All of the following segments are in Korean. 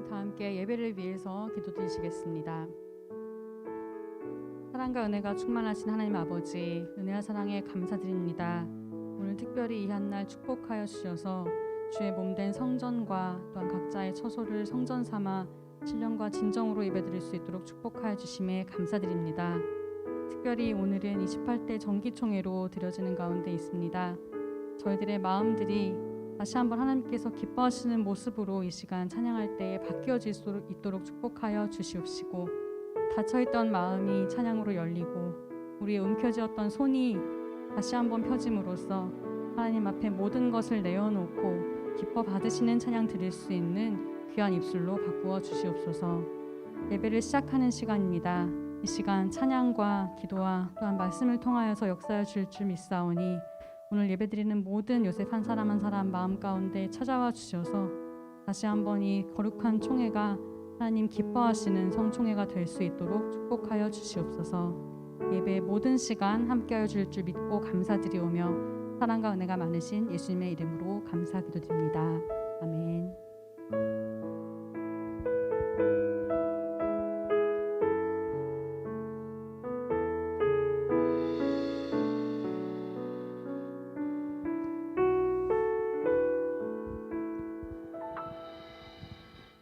다 함께 예배를 위해서 기도드리시겠습니다. 사랑과 은혜가 충만하신 하나님 아버지, 은혜와 사랑에 감사드립니다. 오늘 특별히 이 한날 축복하여 주셔서 주의 몸된 성전과 또한 각자의 처소를 성전 삼아 신령과 진정으로 예배드릴 수 있도록 축복하여 주심에 감사드립니다. 특별히 오늘은 28대 정기총회로 드려지는 가운데 있습니다. 저희들의 마음들이 다시 한번 하나님께서 기뻐하시는 모습으로 이 시간 찬양할 때에 바뀌어질 수 있도록 축복하여 주시옵시고, 닫혀있던 마음이 찬양으로 열리고 우리의 움켜쥐었던 손이 다시 한번 펴짐으로써 하나님 앞에 모든 것을 내어놓고 기뻐 받으시는 찬양 드릴 수 있는 귀한 입술로 바꾸어 주시옵소서. 예배를 시작하는 시간입니다. 이 시간 찬양과 기도와 또한 말씀을 통하여서 역사해 줄 줄 믿사오니 오늘 예배드리는 모든 요셉 한 사람 한 사람 마음 가운데 찾아와 주셔서 다시 한번 이 거룩한 총회가 하나님 기뻐하시는 성총회가 될 수 있도록 축복하여 주시옵소서. 예배의 모든 시간 함께하여 줄 줄 믿고 감사드리오며 사랑과 은혜가 많으신 예수님의 이름으로 감사 기도드립니다. 아멘.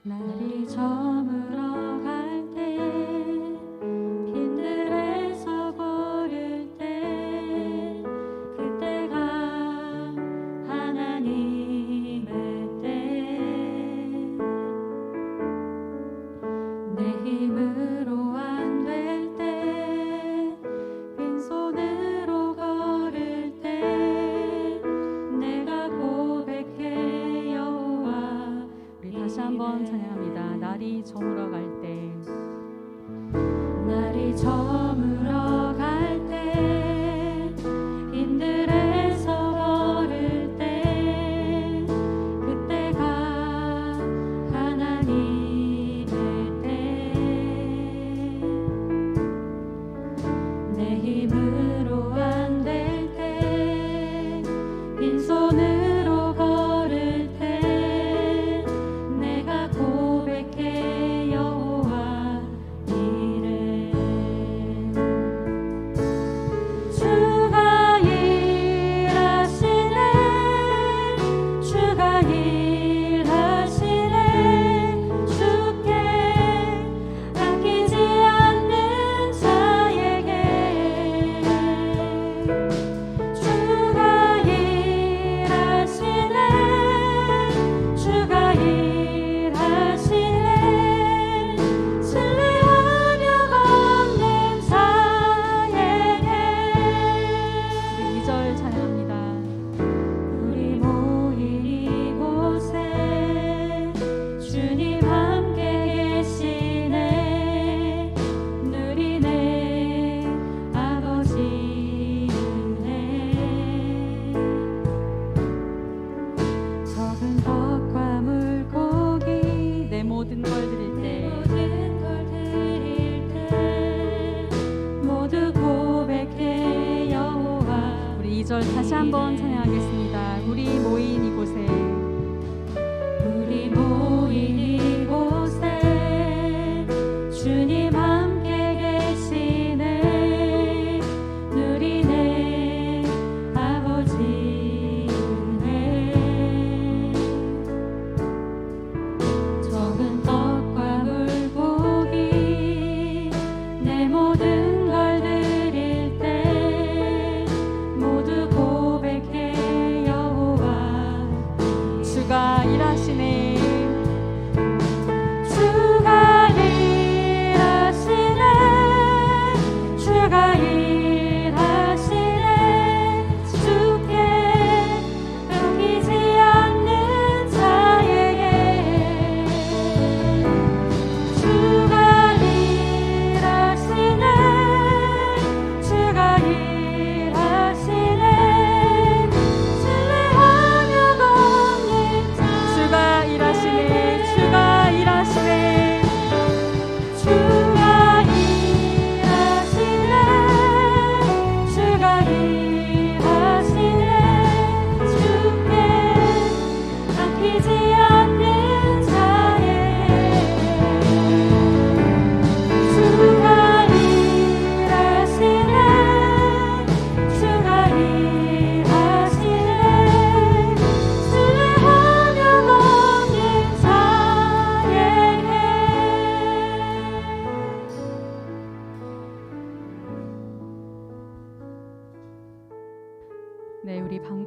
날이 저물어 갈 때, 빈들에서 걸을 때, 그때가 하나님의 때. 내 힘으로 안 될 때, 빈손으로 걸을 때, 내가 고백해 여호와. 우리 다시 한번 찬양합니다. 날이 저물어 갈 때, 날이 저물어 갈 때, 빈들에서 걸을 때, 그때가 하나님의 때. 내 힘으로 안 될 때, 빈손으로 걸을 때, 내가 고백해 여호와 이래.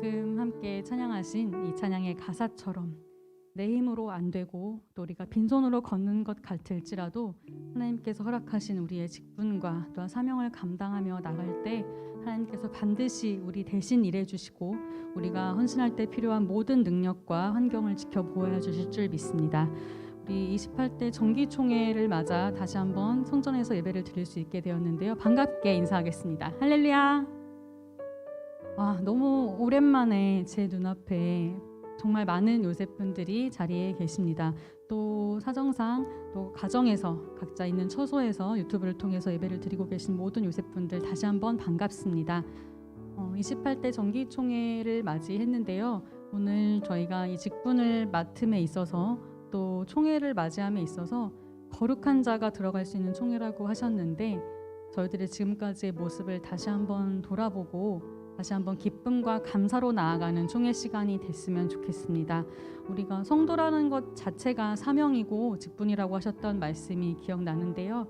방금 함께 찬양하신 이 찬양의 가사처럼 내 힘으로 안 되고 또 우리가 빈손으로 걷는 것 같을지라도 하나님께서 허락하신 우리의 직분과 또한 사명을 감당하며 나갈 때 하나님께서 반드시 우리 대신 일해 주시고 우리가 헌신할 때 필요한 모든 능력과 환경을 지켜보아 주실 줄 믿습니다. 우리 28대 정기총회를 맞아 다시 한번 성전에서 예배를 드릴 수 있게 되었는데요. 반갑게 인사하겠습니다. 할렐루야. 너무 오랜만에 제 눈앞에 정말 많은 요셉분들이 자리에 계십니다. 또 사정상 또 가정에서 각자 있는 처소에서 유튜브를 통해서 예배를 드리고 계신 모든 요셉분들 다시 한번 반갑습니다. 28대 정기총회를 맞이했는데요. 오늘 저희가 이 직분을 맡음에 있어서 또 총회를 맞이함에 있어서 거룩한 자가 들어갈 수 있는 총회라고 하셨는데 저희들의 지금까지의 모습을 다시 한번 돌아보고 다시 한번 기쁨과 감사로 나아가는 총회 시간이 됐으면 좋겠습니다. 우리가 성도라는 것 자체가 사명이고 직분이라고 하셨던 말씀이 기억나는데요.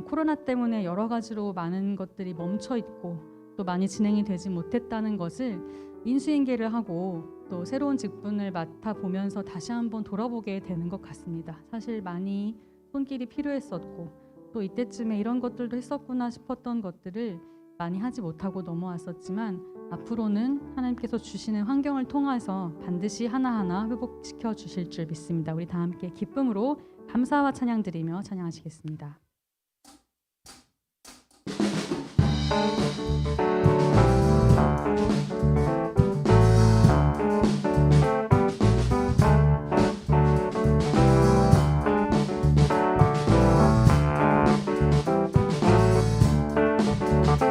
코로나 때문에 여러 가지로 많은 것들이 멈춰 있고 또 많이 진행이 되지 못했다는 것을 인수인계를 하고 또 새로운 직분을 맡아보면서 다시 한번 돌아보게 되는 것 같습니다. 사실 많이 손길이 필요했었고 또 이때쯤에 이런 것들도 했었구나 싶었던 것들을 많이 하지 못하고 넘어왔었지만 앞으로는 하나님께서 주시는 환경을 통해서 반드시 하나하나 회복시켜 주실 줄 믿습니다. 우리 다 함께 기쁨으로 감사와 찬양 드리며 찬양하시겠습니다.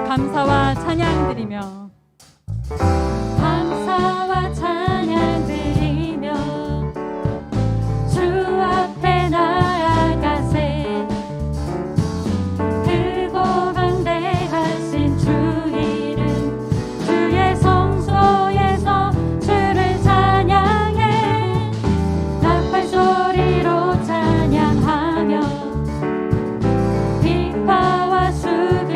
감사와 찬양 드리며 감사와 찬양 드리며 주 앞에 나아가세 크고 강대하신 주 이름 주의 성소에서 주를 찬양해 나팔 소리로 찬양하며 비파와 수금으로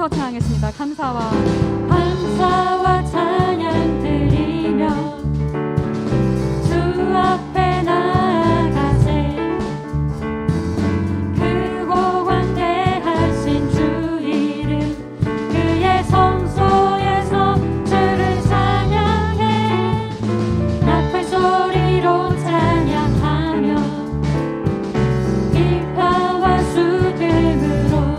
찬양하겠습니다. 감사와 찬양 드리며 주 앞에 나아가세 크고 광대하신 주 이름 그의 성소에서 주를 찬양해 나팔 소리로 찬양하며 비파와 수금으로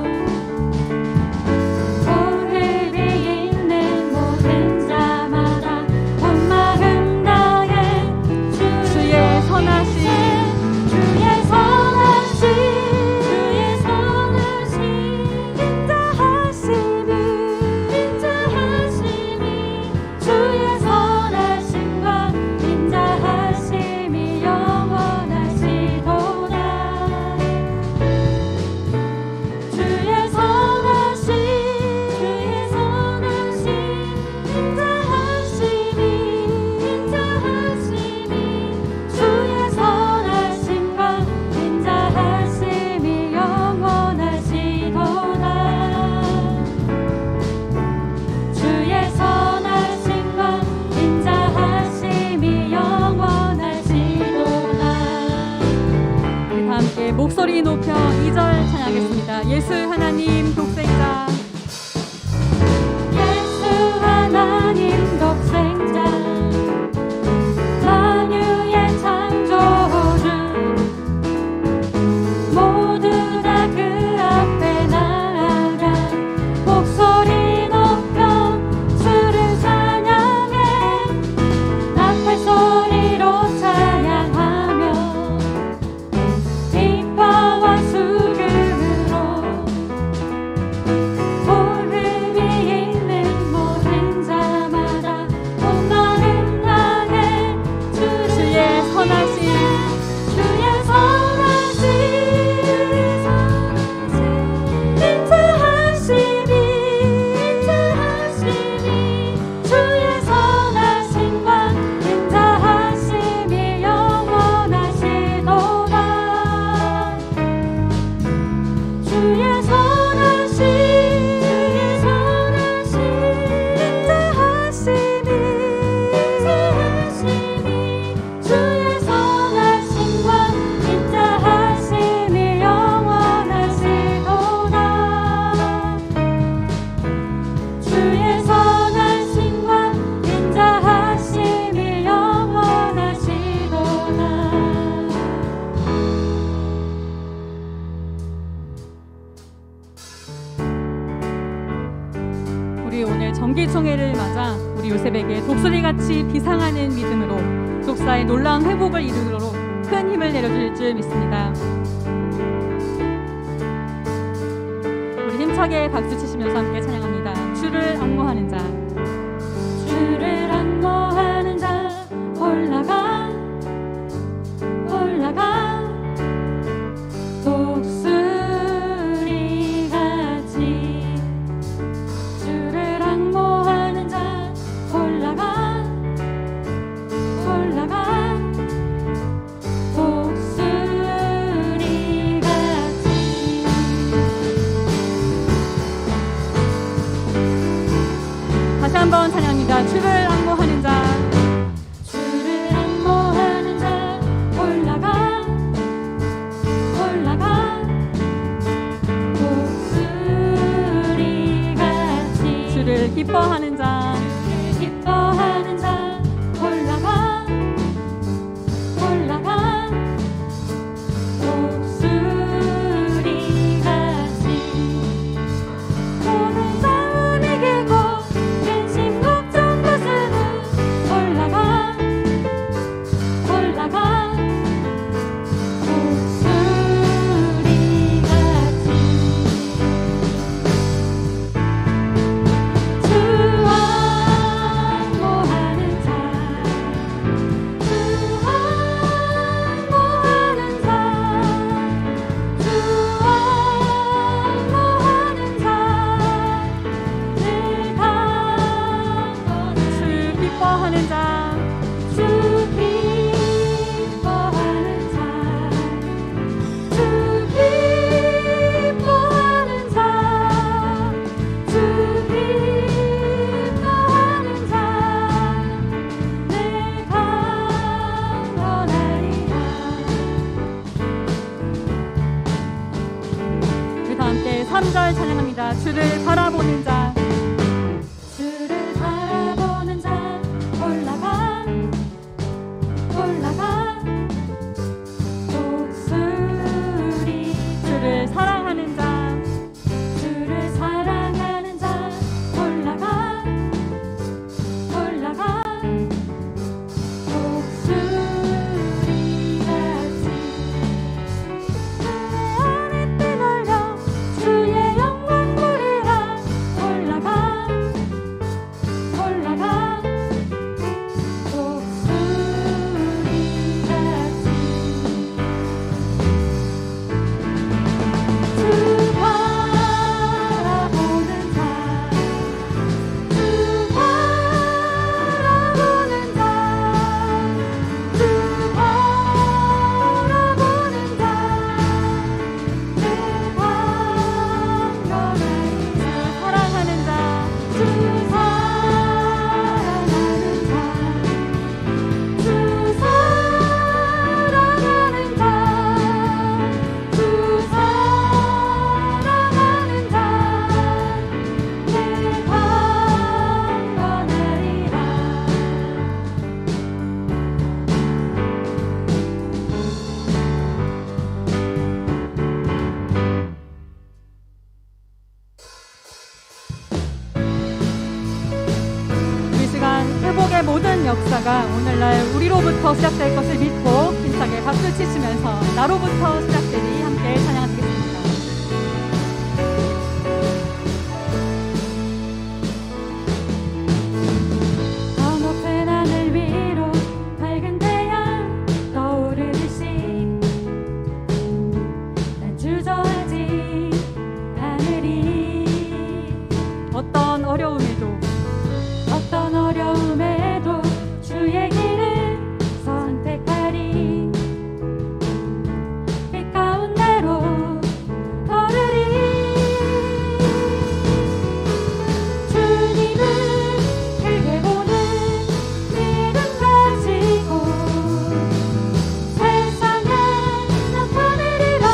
목소리 높여 2절 찬양하겠습니다. 예수 하나님 독생자 예수 하나님 독생자 우리 오늘 정기총회를 맞아 우리 요셉에게 독수리같이 비상하는 믿음으로 독사의 놀라운 회복을 이루도록 큰 힘을 내려줄 줄 믿습니다. 우리 힘차게 박수 치시면서 함께 찬양합니다. 주를 안모하는 자, 주를 안모하는 자 올라가 올라가 독수리같이 주를 안모하는 자 올라가 올라가 독수리같이 다시 한번 찬양합니다. 주를 안모하는 자, 주를 안모하는 자 올라가 올라가 독수리같이 주를 기뻐하는 자, 주를 기뻐하는 자 올라가 올라가 독수리같이 모든 싸움 이기고 근심 걱정 벗은 후 올라가 올라가 독수리같이 주 안모하는 자 주 안모하는 자 주 안모하는 자 내가 주 기뻐하는 자, 주 기뻐하는 자 주 기뻐하는 자 주 기뻐하는 자 내가 원하리라 우리 다 함께 3절 찬양합니다. 주를 바라보는 자, 주를 바라보는 자 올라가 올라가 독수리 주를 사랑하는 자, 주를 사랑하는 자 올라가 올라가 독수리같이 내 안에 뛰놀려 주의 영광 부리라 올라가 올라가 독수리같이 주 바라보는 자 주 바라보는 자 주 바라보는 자 내가 원하는 자 사랑하는 자, 주 사랑하는 자 주 사랑하는 자 주 사랑하는 자 내가 원하리라 이 시간 회복의 모든 역사가 오늘날 우리로부터 시작될 것을 믿고 힘차게 박수 치시면서 나로부터 시작되리 함께 찬양하시겠습니다. 더 높은 하늘 위로 밝은 태양 떠오르듯이 난 주저하지 않으리 어떤 어려움에도 어떤 어려움에도 주의 길을 선택하리 빛 가운데로 걸으리 주님은 크게 보는 믿음 가지고 세상에 나타내리라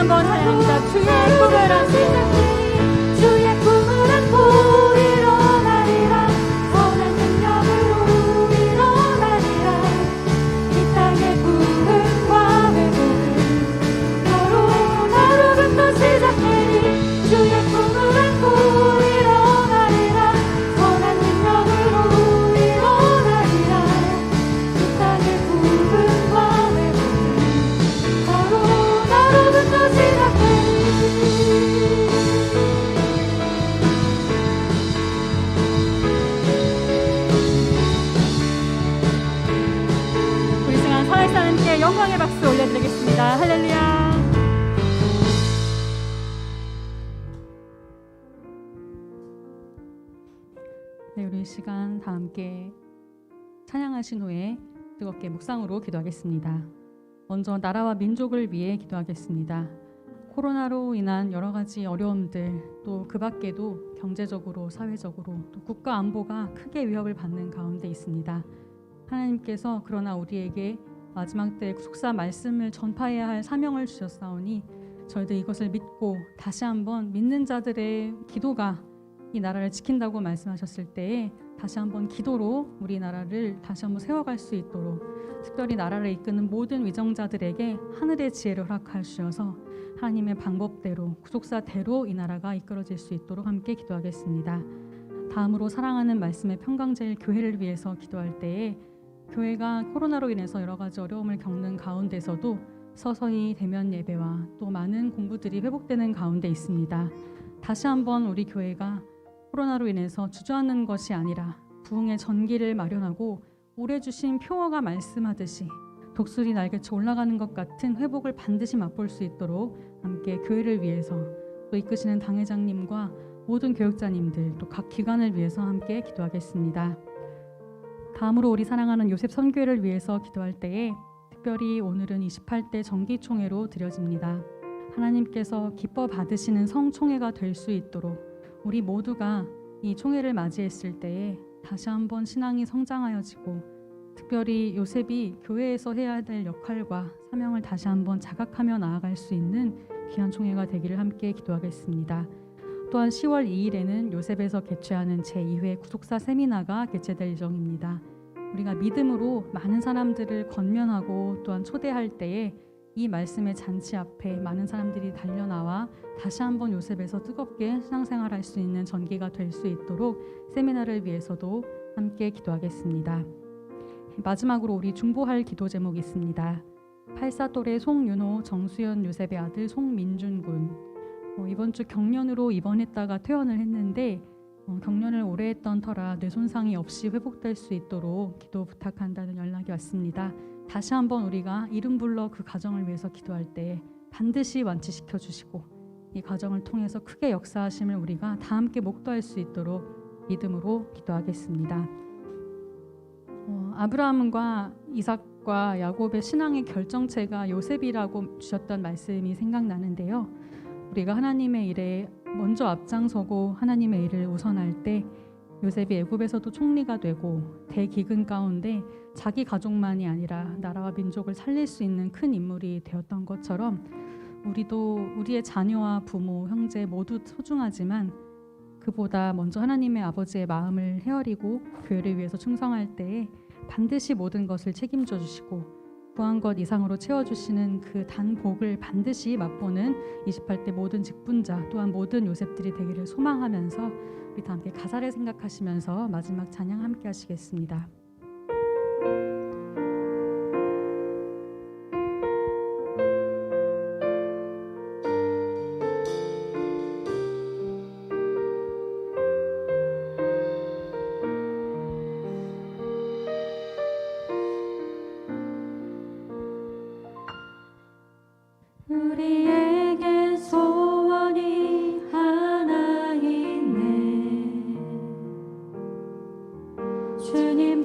한번 찬양합니다. 주의 꿈을 안고 주의 꿈을 안고 일어나리라. 선한 능력으로 일어나리라. 이 땅의 부흥과 회복은 너로부터 시작되니 주의 꿈을 안고 일어나리라. 선한 능력으로 일어나리라. 이 땅의 부흥과 회복은 너로부터 시작되니. 우리 시간 살아있는 하나님께 영광의 박수 올려드리겠습니다. 할렐루야. 네, 우리 이 시간 다 함께 찬양하신 후에 뜨겁게 묵상으로 기도하겠습니다. 먼저 나라와 민족을 위해 기도하겠습니다. 코로나로 인한 여러 가지 어려움들, 또 그 밖에도 경제적으로, 사회적으로, 또 국가 안보가 크게 위협을 받는 가운데 있습니다. 하나님께서 그러나 우리에게 마지막 때 구속사 말씀을 전파해야 할 사명을 주셨사오니 저희들 이것을 믿고 다시 한번 믿는 자들의 기도가 이 나라를 지킨다고 말씀하셨을 때에 다시 한번 기도로 우리나라를 다시 한번 세워갈 수 있도록 특별히 나라를 이끄는 모든 위정자들에게 하늘의 지혜를 허락하셔서 하나님의 방법대로 구속사대로 이 나라가 이끌어질 수 있도록 함께 기도하겠습니다. 다음으로 사랑하는 말씀의 평강제일 교회를 위해서 기도할 때에 교회가 코로나로 인해서 여러 가지 어려움을 겪는 가운데서도 서서히 대면 예배와 또 많은 공부들이 회복되는 가운데 있습니다. 다시 한번 우리 교회가 코로나로 인해서 주저하는 것이 아니라 부흥의 전기를 마련하고 오래 주신 표어가 말씀하듯이 독수리 날개쳐 올라가는 것 같은 회복을 반드시 맛볼 수 있도록 함께 교회를 위해서 또 이끄시는 당회장님과 모든 교육자님들 또 각 기관을 위해서 함께 기도하겠습니다. 다음으로 우리 사랑하는 요셉 선교회를 위해서 기도할 때에 특별히 오늘은 28대 정기총회로 드려집니다. 하나님께서 기뻐 받으시는 성총회가 될 수 있도록 우리 모두가 이 총회를 맞이했을 때에 다시 한번 신앙이 성장하여지고 특별히 요셉이 교회에서 해야 될 역할과 사명을 다시 한번 자각하며 나아갈 수 있는 귀한 총회가 되기를 함께 기도하겠습니다. 또한 10월 2일에는 요셉에서 개최하는 제2회 구속사 세미나가 개최될 예정입니다. 우리가 믿음으로 많은 사람들을 권면하고 또한 초대할 때에 이 말씀의 잔치 앞에 많은 사람들이 달려나와 다시 한번 요셉에서 뜨겁게 신앙생활할 수 있는 전기가 될 수 있도록 세미나를 위해서도 함께 기도하겠습니다. 마지막으로 우리 중보할 기도 제목이 있습니다. 84돌의 송윤호, 정수연 요셉의 아들 송민준 군. 이번 주 경련으로 입원했다가 퇴원을 했는데 경련을 오래 했던 터라 뇌 손상이 없이 회복될 수 있도록 기도 부탁한다는 연락이 왔습니다. 다시 한번 우리가 이름 불러 그 가정을 위해서 기도할 때 반드시 완치시켜 주시고 이 가정을 통해서 크게 역사하심을 우리가 다 함께 목도할 수 있도록 믿음으로 기도하겠습니다. 아브라함과 이삭과 야곱의 신앙의 결정체가 요셉이라고 주셨던 말씀이 생각나는데요. 우리가 하나님의 일에 먼저 앞장서고 하나님의 일을 우선할 때 요셉이 애굽에서도 총리가 되고 대기근 가운데 자기 가족만이 아니라 나라와 민족을 살릴 수 있는 큰 인물이 되었던 것처럼 우리도 우리의 자녀와 부모, 형제 모두 소중하지만 그보다 먼저 하나님의 아버지의 마음을 헤아리고 교회를 위해서 충성할 때에 반드시 모든 것을 책임져 주시고 구한 것 이상으로 채워주시는 그 단복을 반드시 맛보는 28대 모든 직분자 또한 모든 요셉들이 되기를 소망하면서 우리 다 함께 가사를 생각하시면서 마지막 찬양 함께 하시겠습니다. 우리에게 소원이 하나 있네. 주님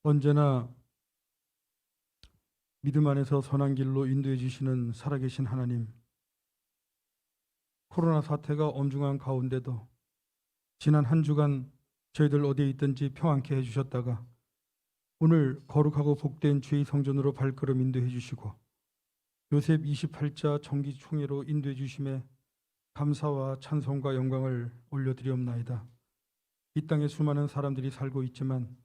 언제나 믿음 안에서 선한 길로 인도해 주시는 살아계신 하나님, 코로나 사태가 엄중한 가운데도 지난 한 주간 저희들 어디에 있든지 평안케 해주셨다가 오늘 거룩하고 복된 주의 성전으로 발걸음 인도해 주시고 요셉 28자 정기총회로 인도해 주심에 감사와 찬송과 영광을 올려드리옵나이다. 이 땅에 수많은 사람들이 살고 있지만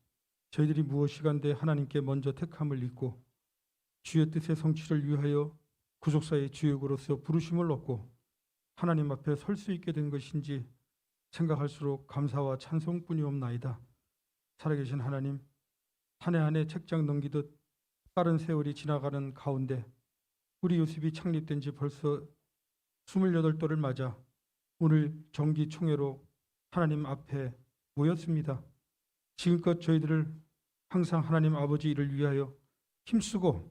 저희들이 무엇이간데 하나님께 먼저 택함을 잊고 주의 뜻의 성취를 위하여 구속사의 주역으로서 부르심을 얻고 하나님 앞에 설 수 있게 된 것인지 생각할수록 감사와 찬송뿐이옵나이다. 살아계신 하나님, 한 해 한 해 책장 넘기듯 빠른 세월이 지나가는 가운데 우리 요셉이 창립된 지 벌써 28돌을 맞아 오늘 정기총회로 하나님 앞에 모였습니다. 지금껏 저희들을 항상 하나님 아버지 일을 위하여 힘쓰고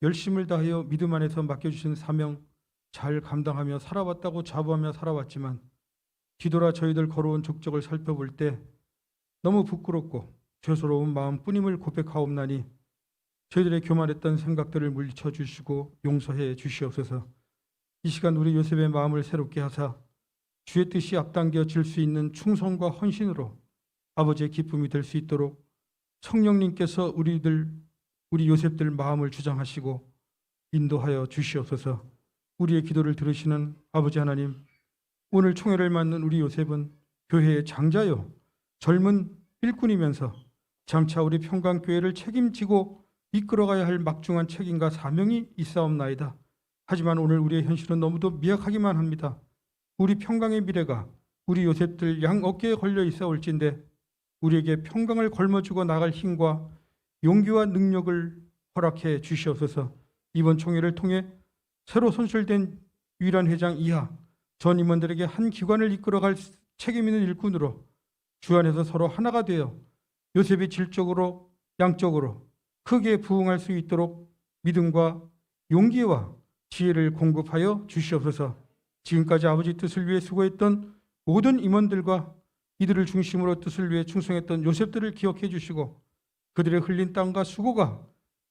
열심을 다하여 믿음 안에서 맡겨주신 사명 잘 감당하며 살아왔다고 자부하며 살아왔지만 뒤돌아 저희들 걸어온 족적을 살펴볼 때 너무 부끄럽고 죄스러운 마음뿐임을 고백하옵나니 저희들의 교만했던 생각들을 물리쳐 주시고 용서해 주시옵소서. 이 시간 우리 요셉의 마음을 새롭게 하사 주의 뜻이 앞당겨 질 수 있는 충성과 헌신으로 아버지의 기쁨이 될 수 있도록 성령님께서 우리 요셉들 마음을 주장하시고 인도하여 주시옵소서. 우리의 기도를 들으시는 아버지 하나님, 오늘 총회를 맡는 우리 요셉은 교회의 장자요 젊은 일꾼이면서 장차 우리 평강교회를 책임지고 이끌어가야 할 막중한 책임과 사명이 있사옵나이다. 하지만 오늘 우리의 현실은 너무도 미약하기만 합니다. 우리 평강의 미래가 우리 요셉들 양 어깨에 걸려 있사올진데 우리에게 평강을 걸머쥐고 나갈 힘과 용기와 능력을 허락해 주시옵소서. 이번 총회를 통해 새로 선출된 유일한 회장 이하 전 임원들에게 한 기관을 이끌어갈 책임 있는 일꾼으로 주 안에서 서로 하나가 되어 요셉이 질적으로 양적으로 크게 부흥할 수 있도록 믿음과 용기와 지혜를 공급하여 주시옵소서. 지금까지 아버지 뜻을 위해 수고했던 모든 임원들과 이들을 중심으로 뜻을 위해 충성했던 요셉들을 기억해 주시고 그들의 흘린 땀과 수고가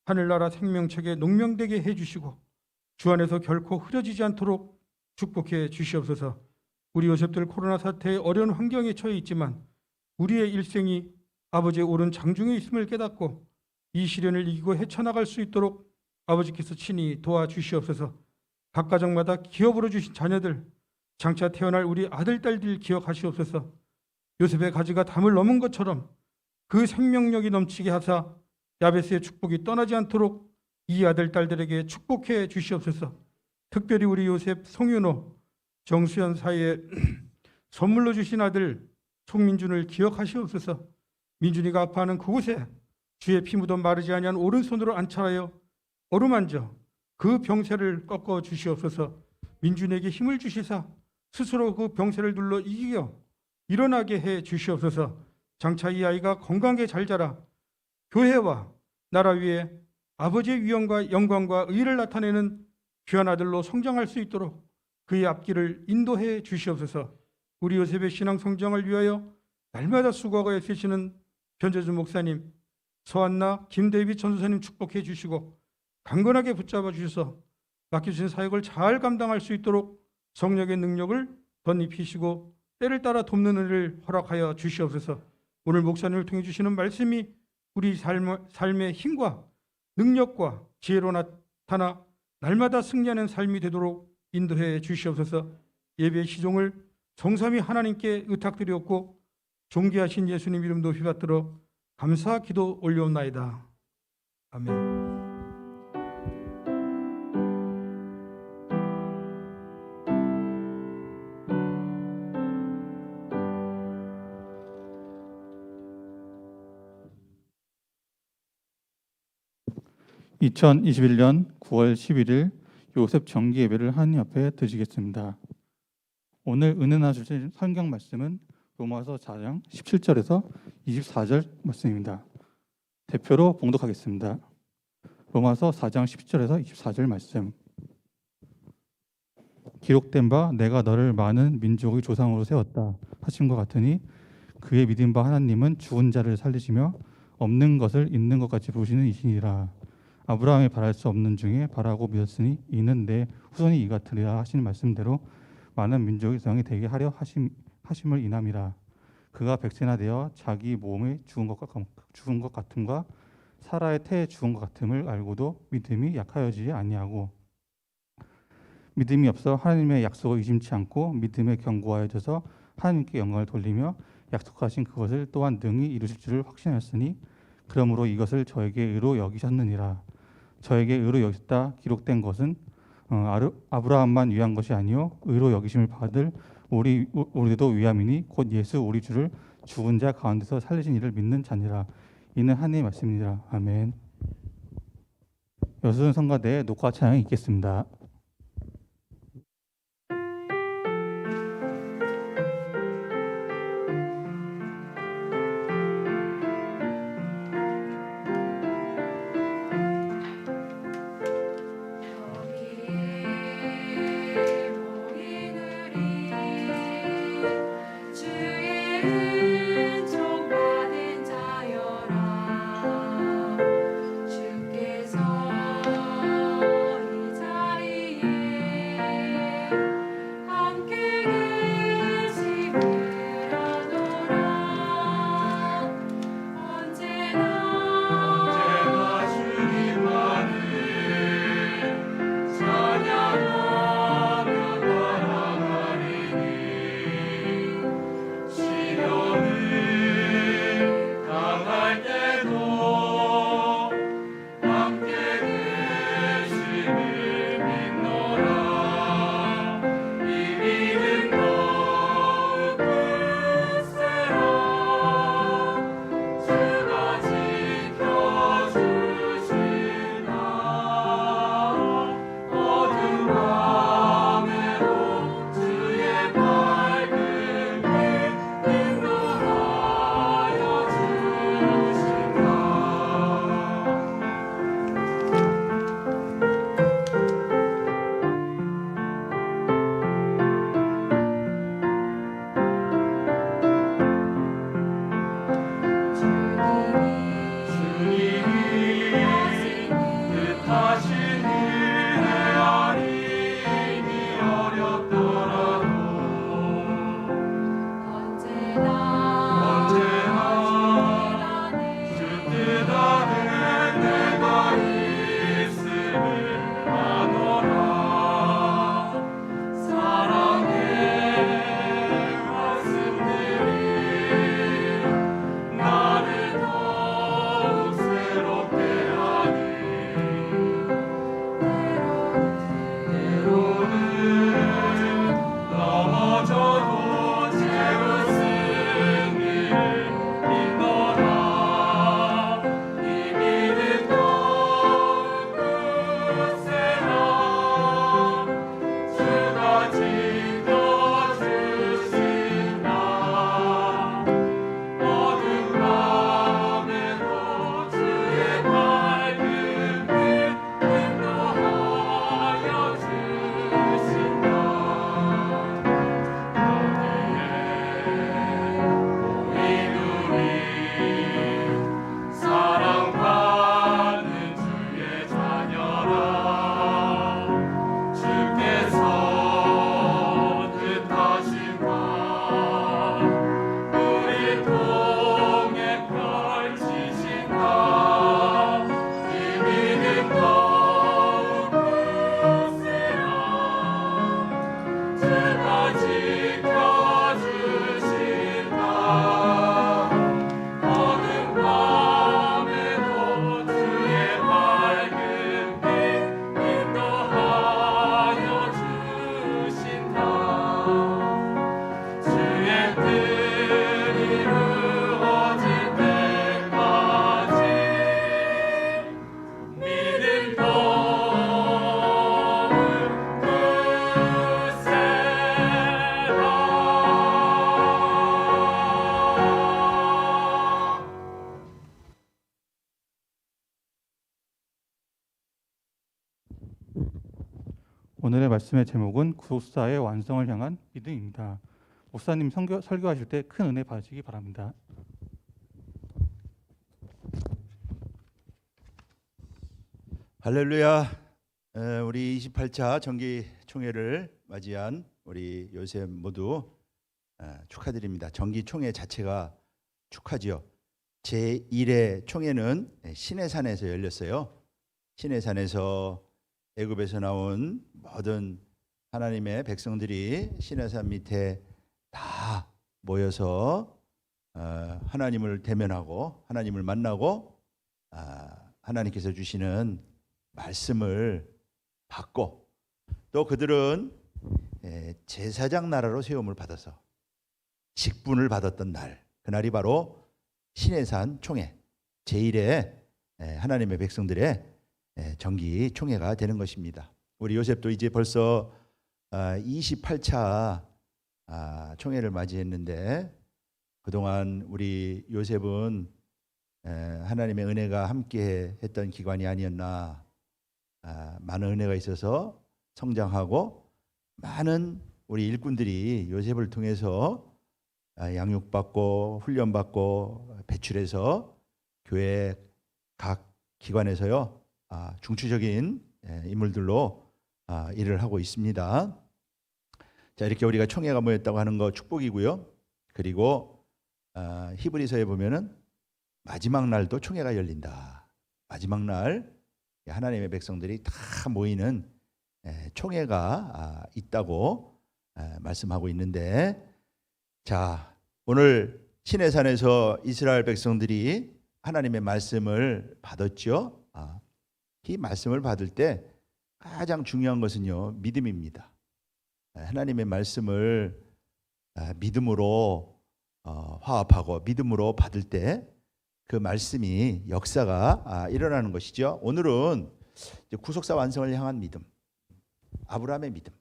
하늘나라 생명책에 농명되게 해주시고 주 안에서 결코 흐려지지 않도록 축복해 주시옵소서. 우리 요셉들 코로나 사태의 어려운 환경에 처해 있지만 우리의 일생이 아버지의 옳은 장중에 있음을 깨닫고 이 시련을 이기고 헤쳐나갈 수 있도록 아버지께서 친히 도와주시옵소서. 각 가정마다 기업으로 주신 자녀들, 장차 태어날 우리 아들, 딸들 기억하시옵소서. 요셉의 가지가 담을 넘은 것처럼 그 생명력이 넘치게 하사 야베스의 축복이 떠나지 않도록 이 아들, 딸들에게 축복해 주시옵소서. 특별히 우리 요셉, 송윤호, 정수연 사이에 선물로 주신 아들 송민준을 기억하시옵소서. 민준이가 아파하는 그곳에 주의 피 묻어 마르지 아니한 오른손으로 안찰하여 어루만져 그 병세를 꺾어 주시옵소서. 민준에게 힘을 주시사 스스로 그 병세를 눌러 이겨 일어나게 해 주시옵소서. 장차 이 아이가 건강하게 잘 자라 교회와 나라 위에 아버지의 위엄과 영광과 의를 나타내는 귀한 아들로 성장할 수 있도록 그의 앞길을 인도해 주시옵소서. 우리 요셉의 신앙 성장을 위하여 날마다 수고하고 애쓰시는 변재준 목사님, 서한나 김대비 전도사님 축복해 주시고 강건하게 붙잡아 주셔서 맡겨주신 사역을 잘 감당할 수 있도록 성령의 능력을 덧입히시고 때를 따라 돕는 은혜를 허락하여 주시옵소서. 오늘 목사님을 통해 주시는 말씀이 우리 삶의 힘과 능력과 지혜로 나타나 날마다 승리하는 삶이 되도록 인도해 주시옵소서. 예배의 시종을 성삼위 하나님께 의탁드리옵고 존귀하신 예수님 이름 높이 받들어 감사 기도 올려옵나이다. 아멘. (2021년 9월 11일) 요셉 정기 예배를 하나님 앞에 드리겠습니다. 오늘 은혜나 주실 성경 말씀은 로마서 4장 17절에서 24절 말씀입니다. 대표로 봉독하겠습니다. 로마서 4장 17절에서 24절 말씀. 기록된 바 내가 너를 많은 민족의 조상으로 세웠다 하신 것 같으니 그의 믿은 바 하나님은 죽은 자를 살리시며 없는 것을 있는 것 같이 보시는 이시니라. 아브라함이 바랄 수 없는 중에 바라고 믿었으니 이는 내 후손이 이 같으리라 하시는 말씀대로 많은 민족의 성이 되게 하려 하심을 인함이라. 그가 백세나 되어 자기 몸에 죽은 것 같음과 사라의 태에 죽은 것 같음을 알고도 믿음이 약하여지지 아니하고 믿음이 없어 하나님의 약속을 의심치 않고 믿음에 견고하여져서 하나님께 영광을 돌리며 약속하신 그것을 또한 능히 이루실 줄을 확신하였으니 그러므로 이것을 저에게 의로 여기셨느니라. 저에게 의로 여기셨다 기록된 것은 아브라함만 위한 것이 아니요 의로 여기심을 받을 우리도 위함이니 곧 예수 우리 주를 죽은 자 가운데서 살리신 이를 믿는 자니라. 이는 하나님의 말씀이니라. 아멘. 여수는 성가대의 녹화 찬양이 있겠습니다. 오늘의 말씀의 제목은 구속사의 완성을 향한 믿음입니다. 목사님 설교하실 때 큰 은혜 받으시기 바랍니다. 할렐루야. 우리 28차 정기 총회를 맞이한 우리 요셉 모두 축하드립니다. 정기 총회 자체가 축하지요. 제1회 총회는 시내산에서 열렸어요. 시내산에서 애굽에서 나온 모든 하나님의 백성들이 시내산 밑에 다 모여서 하나님을 대면하고 하나님을 만나고 하나님께서 주시는 말씀을 받고 또 그들은 제사장 나라로 세움을 받아서 직분을 받았던 날, 그날이 바로 시내산 총회 제1회 하나님의 백성들의 정기 총회가 되는 것입니다. 우리 요셉도 이제 벌써 28차 총회를 맞이했는데 그동안 우리 요셉은 하나님의 은혜가 함께 했던 기관이 아니었나. 많은 은혜가 있어서 성장하고 많은 우리 일꾼들이 요셉을 통해서 양육받고 훈련받고 배출해서 교회 각 기관에서요 중추적인 인물들로 일을 하고 있습니다. 자, 이렇게 우리가 총회가 모였다고 하는 거 축복이고요. 그리고 히브리서에 보면은 마지막 날도 총회가 열린다. 마지막 날 하나님의 백성들이 다 모이는 총회가 있다고 말씀하고 있는데, 자, 오늘 시내산에서 이스라엘 백성들이 하나님의 말씀을 받았죠. 이 말씀을 받을 때 가장 중요한 것은요 믿음입니다. 하나님의 말씀을 믿음으로 화합하고 믿음으로 받을 때 그 말씀이 역사가 일어나는 것이죠. 오늘은 구속사 완성을 향한 믿음, 아브라함의 믿음.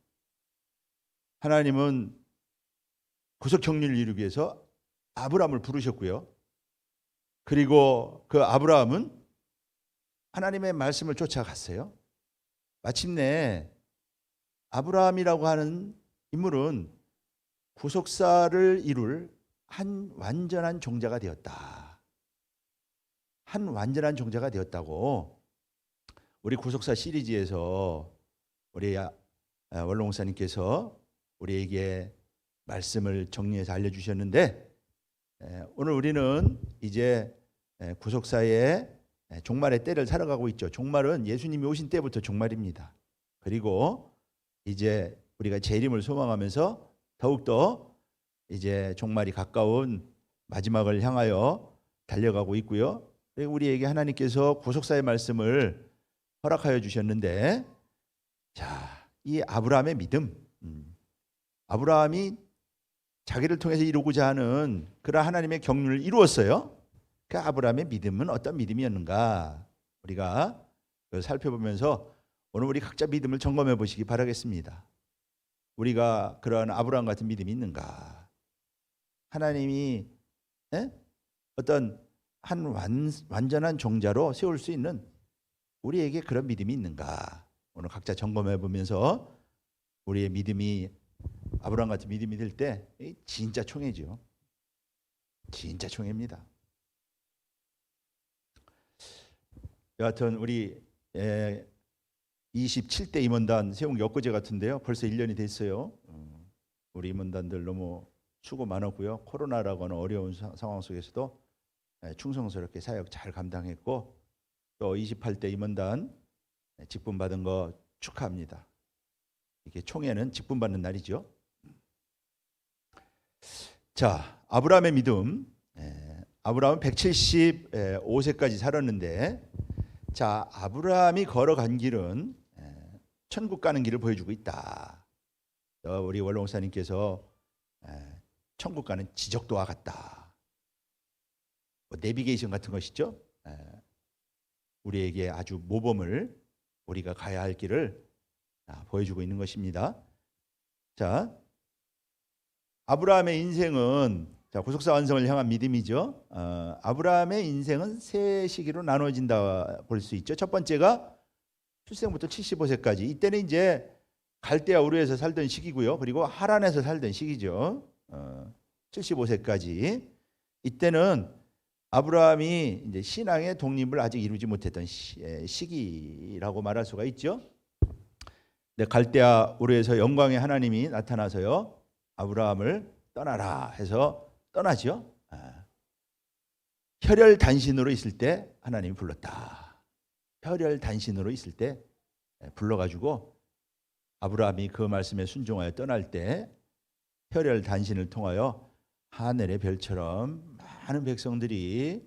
하나님은 구속 정리를 이루기 위해서 아브라함을 부르셨고요. 그리고 그 아브라함은 하나님의 말씀을 쫓아갔어요. 마침내 아브라함이라고 하는 인물은 구속사를 이룰 한 완전한 종자가 되었다. 한 완전한 종자가 되었다고 우리 구속사 시리즈에서 우리 원로 목사님께서 우리에게 말씀을 정리해서 알려주셨는데, 오늘 우리는 이제 구속사의 종말의 때를 살아가고 있죠. 종말은 예수님이 오신 때부터 종말입니다. 그리고 이제 우리가 재림을 소망하면서 더욱더 이제 종말이 가까운 마지막을 향하여 달려가고 있고요. 우리에게 하나님께서 구속사의 말씀을 허락하여 주셨는데, 자, 이 아브라함의 믿음, 아브라함이 자기를 통해서 이루고자 하는 그런 하나님의 경륜을 이루었어요. 그 아브라함의 믿음은 어떤 믿음이었는가 우리가 살펴보면서 오늘 우리 각자 믿음을 점검해 보시기 바라겠습니다. 우리가 그러한 아브라함 같은 믿음이 있는가? 하나님이 어떤 한 완전한 종자로 세울 수 있는 우리에게 그런 믿음이 있는가? 오늘 각자 점검해 보면서 우리의 믿음이 아브라함 같은 믿음이 될 때 진짜 총회죠. 진짜 총회입니다. 여하튼 우리 27대 임원단 세운 게 엊그제 같은데요. 벌써 1년이 됐어요. 우리 임원단들 너무 수고 많았고요. 코로나라고 하는 어려운 상황 속에서도 충성스럽게 사역 잘 감당했고, 또 28대 임원단 직분 받은 거 축하합니다. 이게 총회는 직분 받는 날이죠. 자, 아브라함의 믿음. 아브라함은 175세까지 살았는데, 자, 아브라함이 걸어간 길은 천국 가는 길을 보여주고 있다. 우리 원로 목사님께서 천국 가는 지적도와 같다. 내비게이션 같은 것이죠. 우리에게 아주 모범을 우리가 가야 할 길을 보여주고 있는 것입니다. 자, 아브라함의 인생은 구속사 완성을 향한 믿음이죠. 아브라함의 인생은 세 시기로 나눠진다 볼 수 있죠. 첫 번째가 출생부터 75세까지. 이때는 이제 갈대아 우르에서 살던 시기고요. 그리고 하란에서 살던 시기죠. 75세까지. 이때는 아브라함이 이제 신앙의 독립을 아직 이루지 못했던 시기라고 말할 수가 있죠. 근데 갈대아 우르에서 영광의 하나님이 나타나서요, 아브라함을 떠나라 해서 떠나죠. 혈혈 단신으로 있을 때 하나님이 불렀다. 혈혈 단신으로 있을 때 불러가지고 아브라함이 그 말씀에 순종하여 떠날 때 혈혈 단신을 통하여 하늘의 별처럼 많은 백성들이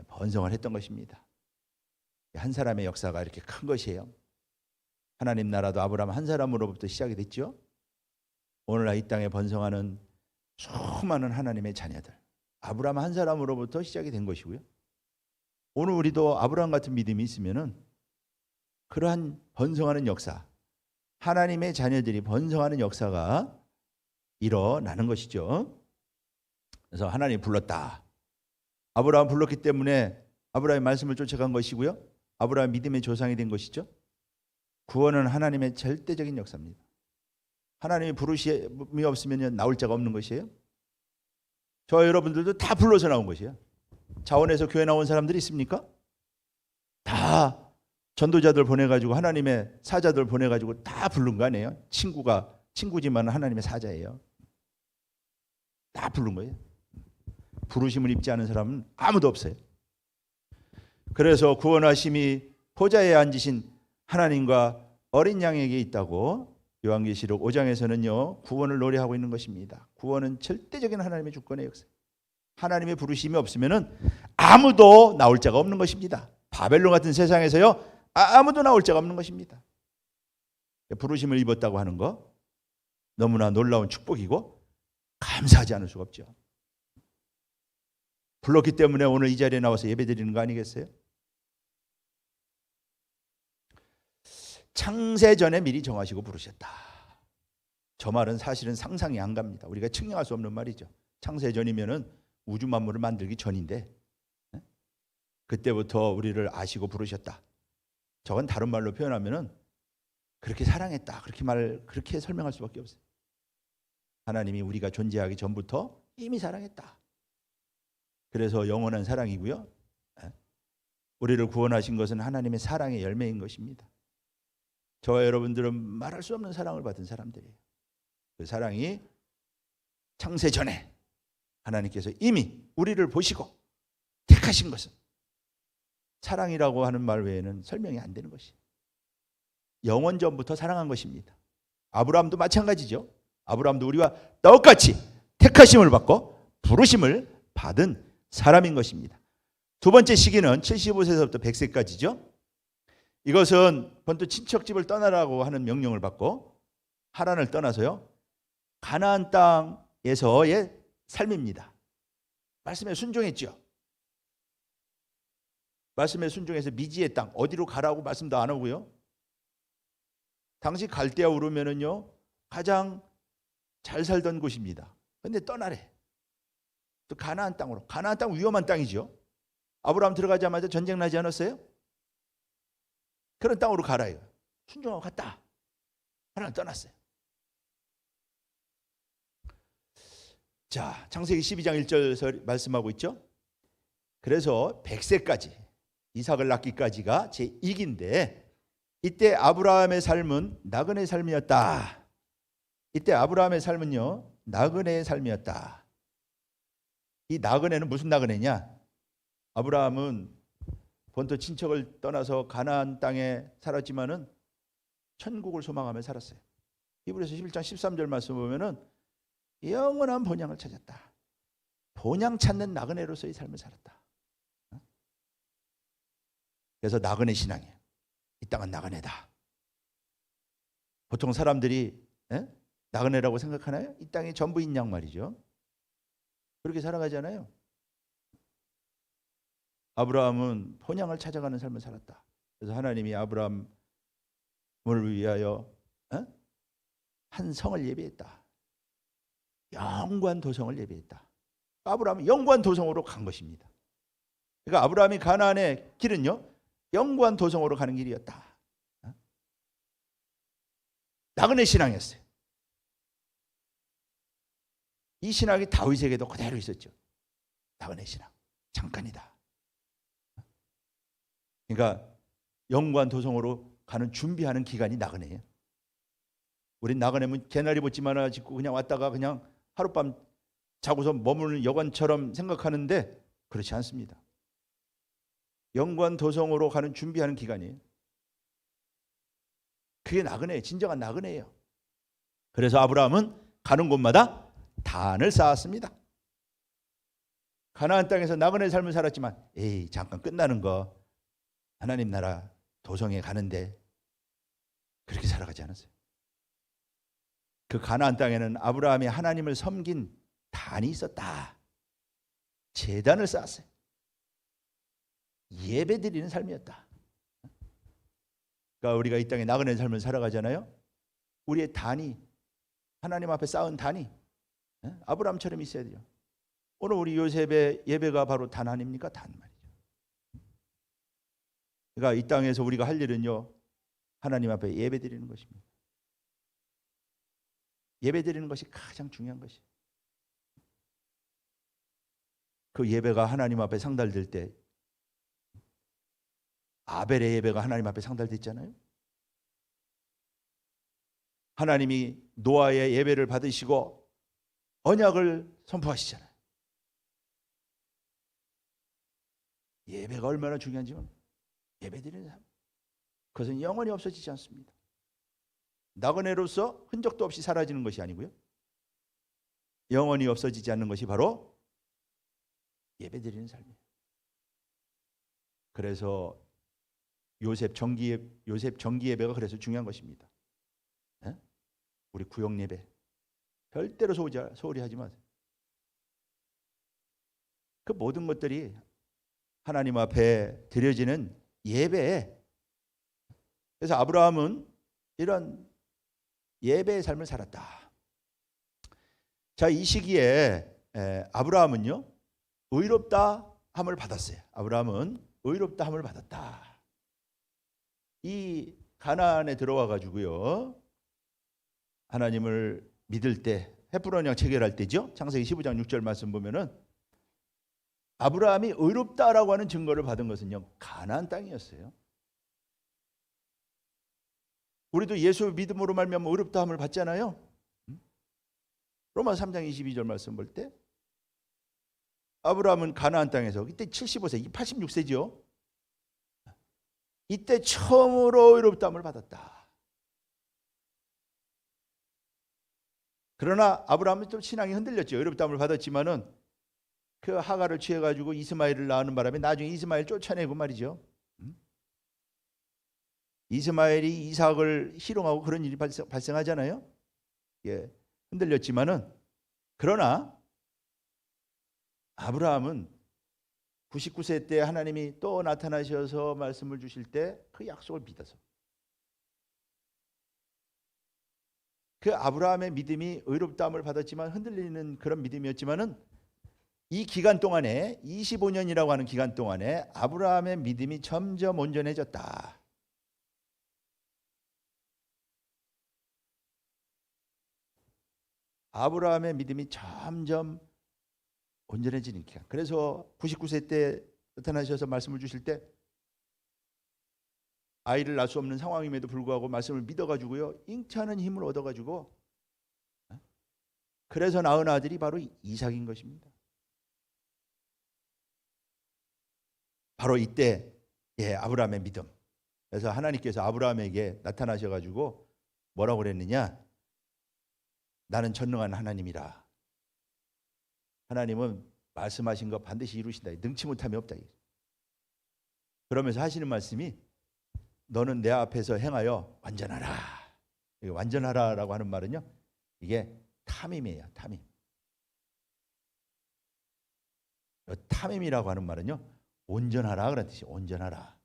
번성을 했던 것입니다. 한 사람의 역사가 이렇게 큰 것이에요. 하나님 나라도 아브라함 한 사람으로부터 시작이 됐죠. 오늘날 이 땅에 번성하는 수많은 하나님의 자녀들, 아브라함 한 사람으로부터 시작이 된 것이고요. 오늘 우리도 아브라함 같은 믿음이 있으면은 그러한 번성하는 역사, 하나님의 자녀들이 번성하는 역사가 일어나는 것이죠. 그래서 하나님이 불렀다. 아브라함 불렀기 때문에 아브라함의 말씀을 쫓아간 것이고요. 아브라함 믿음의 조상이 된 것이죠. 구원은 하나님의 절대적인 역사입니다. 하나님이 부르심이 없으면 나올 자가 없는 것이에요. 저 여러분들도 다 불러서 나온 것이에요. 자원에서 교회 나온 사람들이 있습니까? 다 전도자들 보내가지고 하나님의 사자들 보내가지고 다 부른 거 아니에요? 친구지만 하나님의 사자예요. 다 부른 거예요. 부르심을 입지 않은 사람은 아무도 없어요. 그래서 구원하심이 보좌에 앉으신 하나님과 어린 양에게 있다고 요한계시록 5장에서는요 구원을 노래하고 있는 것입니다. 구원은 절대적인 하나님의 주권의 역사. 하나님의 부르심이 없으면은 아무도 나올 자가 없는 것입니다. 바벨론 같은 세상에서요 아무도 나올 자가 없는 것입니다. 부르심을 입었다고 하는 거 너무나 놀라운 축복이고 감사하지 않을 수가 없죠. 불렀기 때문에 오늘 이 자리에 나와서 예배드리는 거 아니겠어요? 창세전에 미리 정하시고 부르셨다. 저 말은 사실은 상상이 안 갑니다. 우리가 측량할 수 없는 말이죠. 창세전이면은 우주 만물을 만들기 전인데 그때부터 우리를 아시고 부르셨다. 저건 다른 말로 표현하면은 그렇게 사랑했다. 그렇게 설명할 수밖에 없어요. 하나님이 우리가 존재하기 전부터 이미 사랑했다. 그래서 영원한 사랑이고요. 우리를 구원하신 것은 하나님의 사랑의 열매인 것입니다. 저와 여러분들은 말할 수 없는 사랑을 받은 사람들이에요. 그 사랑이 창세 전에 하나님께서 이미 우리를 보시고 택하신 것은 사랑이라고 하는 말 외에는 설명이 안 되는 것이에요. 영원 전부터 사랑한 것입니다. 아브라함도 마찬가지죠. 아브라함도 우리와 똑같이 택하심을 받고 부르심을 받은 사람인 것입니다. 두 번째 시기는 75세에서부터 100세까지죠. 이것은 본토 친척집을 떠나라고 하는 명령을 받고 하란을 떠나서요 가나안 땅에서의 삶입니다. 말씀에 순종했죠. 말씀에 순종해서 미지의 땅 어디로 가라고 말씀도 안 하고요. 당시 갈대아 우르면은요 가장 잘 살던 곳입니다. 근데 떠나래. 또 가나안 땅으로. 가나안 땅 위험한 땅이죠. 아브라함 들어가자마자 전쟁 나지 않았어요? 그런 땅으로 가라요. 순종하고 갔다. 하나님 떠났어요. 자, 창세기 12장 1절에서 말씀하고 있죠. 그래서 100세까지 이삭을 낳기까지가 제2기인데 이때 아브라함의 삶은 나그네 삶이었다. 이때 아브라함의 삶은요 나그네의 삶이었다. 이 나그네는 무슨 나그네냐? 아브라함은 본토 친척을 떠나서 가나안 땅에 살았지만은 천국을 소망하며 살았어요. 히브리서 11장 13절 말씀 보면은 영원한 본향을 찾았다. 본향 찾는 나그네로서의 삶을 살았다. 그래서 나그네 신앙이에요. 이 땅은 나그네다. 보통 사람들이 나그네라고 생각하나요? 이 땅이 전부인 양 말이죠. 그렇게 살아가잖아요. 아브라함은 본향을 찾아가는 삶을 살았다. 그래서 하나님이 아브라함을 위하여 한 성을 예비했다. 영구한 도성을 예비했다. 아브라함은 영구한 도성으로 간 것입니다. 그러니까 아브라함이 가나안의 길은요 영구한 도성으로 가는 길이었다. 나그네 신앙이었어요. 이 신앙이 다윗에게도 그대로 있었죠. 나그네 신앙. 잠깐이다. 그러니까 영관 도성으로 가는 준비하는 기간이 나그네예요. 우린 나그네면 개나리 벗집 하나 짓고 그냥 왔다가 그냥 하룻밤 자고서 머무는 여관처럼 생각하는데 그렇지 않습니다. 영관 도성으로 가는 준비하는 기간이에요. 그게 나그네예요. 진정한 나그네예요. 그래서 아브라함은 가는 곳마다 단을 쌓았습니다. 가나안 땅에서 나그네 삶을 살았지만 에이 잠깐 끝나는 거 하나님 나라 도성에 가는데 그렇게 살아가지 않았어요. 그 가나안 땅에는 아브라함이 하나님을 섬긴 단이 있었다. 제단을 쌓았어요. 예배드리는 삶이었다. 그러니까 우리가 이 땅에 나그네 삶을 살아가잖아요. 우리의 단이 하나님 앞에 쌓은 단이 아브라함처럼 있어야 돼요. 오늘 우리 요셉의 예배가 바로 단 아닙니까? 단 말이죠. 그러니까 이 땅에서 우리가 할 일은요, 하나님 앞에 예배드리는 것입니다. 예배드리는 것이 가장 중요한 것이에요. 그 예배가 하나님 앞에 상달될 때 아벨의 예배가 하나님 앞에 상달됐잖아요. 하나님이 노아의 예배를 받으시고 언약을 선포하시잖아요. 예배가 얼마나 중요한지 예배드리는 삶, 그것은 영원히 없어지지 않습니다. 나그네로서 흔적도 없이 사라지는 것이 아니고요, 영원히 없어지지 않는 것이 바로 예배드리는 삶이에요. 그래서 요셉 정기 예배가 그래서 중요한 것입니다. 우리 구역 예배 절대로 소홀히 하지 마세요. 그 모든 것들이 하나님 앞에 드려지는 예배에, 그래서 아브라함은 이런 예배의 삶을 살았다. 자, 이 시기에 아브라함은요, 의롭다 함을 받았어요. 아브라함은 의롭다 함을 받았다. 이 가나안에 들어와 가지고요, 하나님을 믿을 때, 헤브론 양 체결할 때죠. 창세기 15장 6절 말씀 보면은 아브라함이 의롭다라고 하는 증거를 받은 것은요, 가나안 땅이었어요. 우리도 예수 믿음으로 말미암아 의롭다함을 받잖아요. 로마 3장 22절 말씀 볼 때 아브라함은 가나안 땅에서 이때 75세, 86세죠. 이때 처음으로 의롭다함을 받았다. 그러나 아브라함은 좀 신앙이 흔들렸죠. 의롭다함을 받았지만은 그 하가를 취해가지고 이스마엘을 낳는 바람에 나중에 이스마엘 쫓아내고 말이죠. 이스마엘이 이삭을 희롱하고 그런 일이 발생하잖아요. 예, 흔들렸지만은, 그러나 아브라함은 99세 때 하나님이 또 나타나셔서 말씀을 주실 때 그 약속을 믿어서, 그 아브라함의 믿음이 의롭다함을 받았지만 흔들리는 그런 믿음이었지만은, 이 기간 동안에 25년이라고 하는 기간 동안에 아브라함의 믿음이 점점 온전해졌다. 아브라함의 믿음이 점점 온전해지는 기간. 그래서 99세 때 나타나셔서 말씀을 주실 때 아이를 낳을 수 없는 상황임에도 불구하고 말씀을 믿어가지고요, 잉태하는 힘을 얻어가지고, 그래서 낳은 아들이 바로 이삭인 것입니다. 바로 이때 아브라함의 믿음. 그래서 하나님께서 아브라함에게 나타나셔가지고 뭐라고 그랬느냐? 나는 전능한 하나님이라. 하나님은 말씀하신 거 반드시 이루신다. 능치 못함이 없다. 그러면서 하시는 말씀이 너는 내 앞에서 행하여 완전하라. 완전하라라고 하는 말은요, 이게 탐임이에요. 탐임. 탐임이라고 하는 말은요, 온전하라 그런 뜻이에요. 온전하라.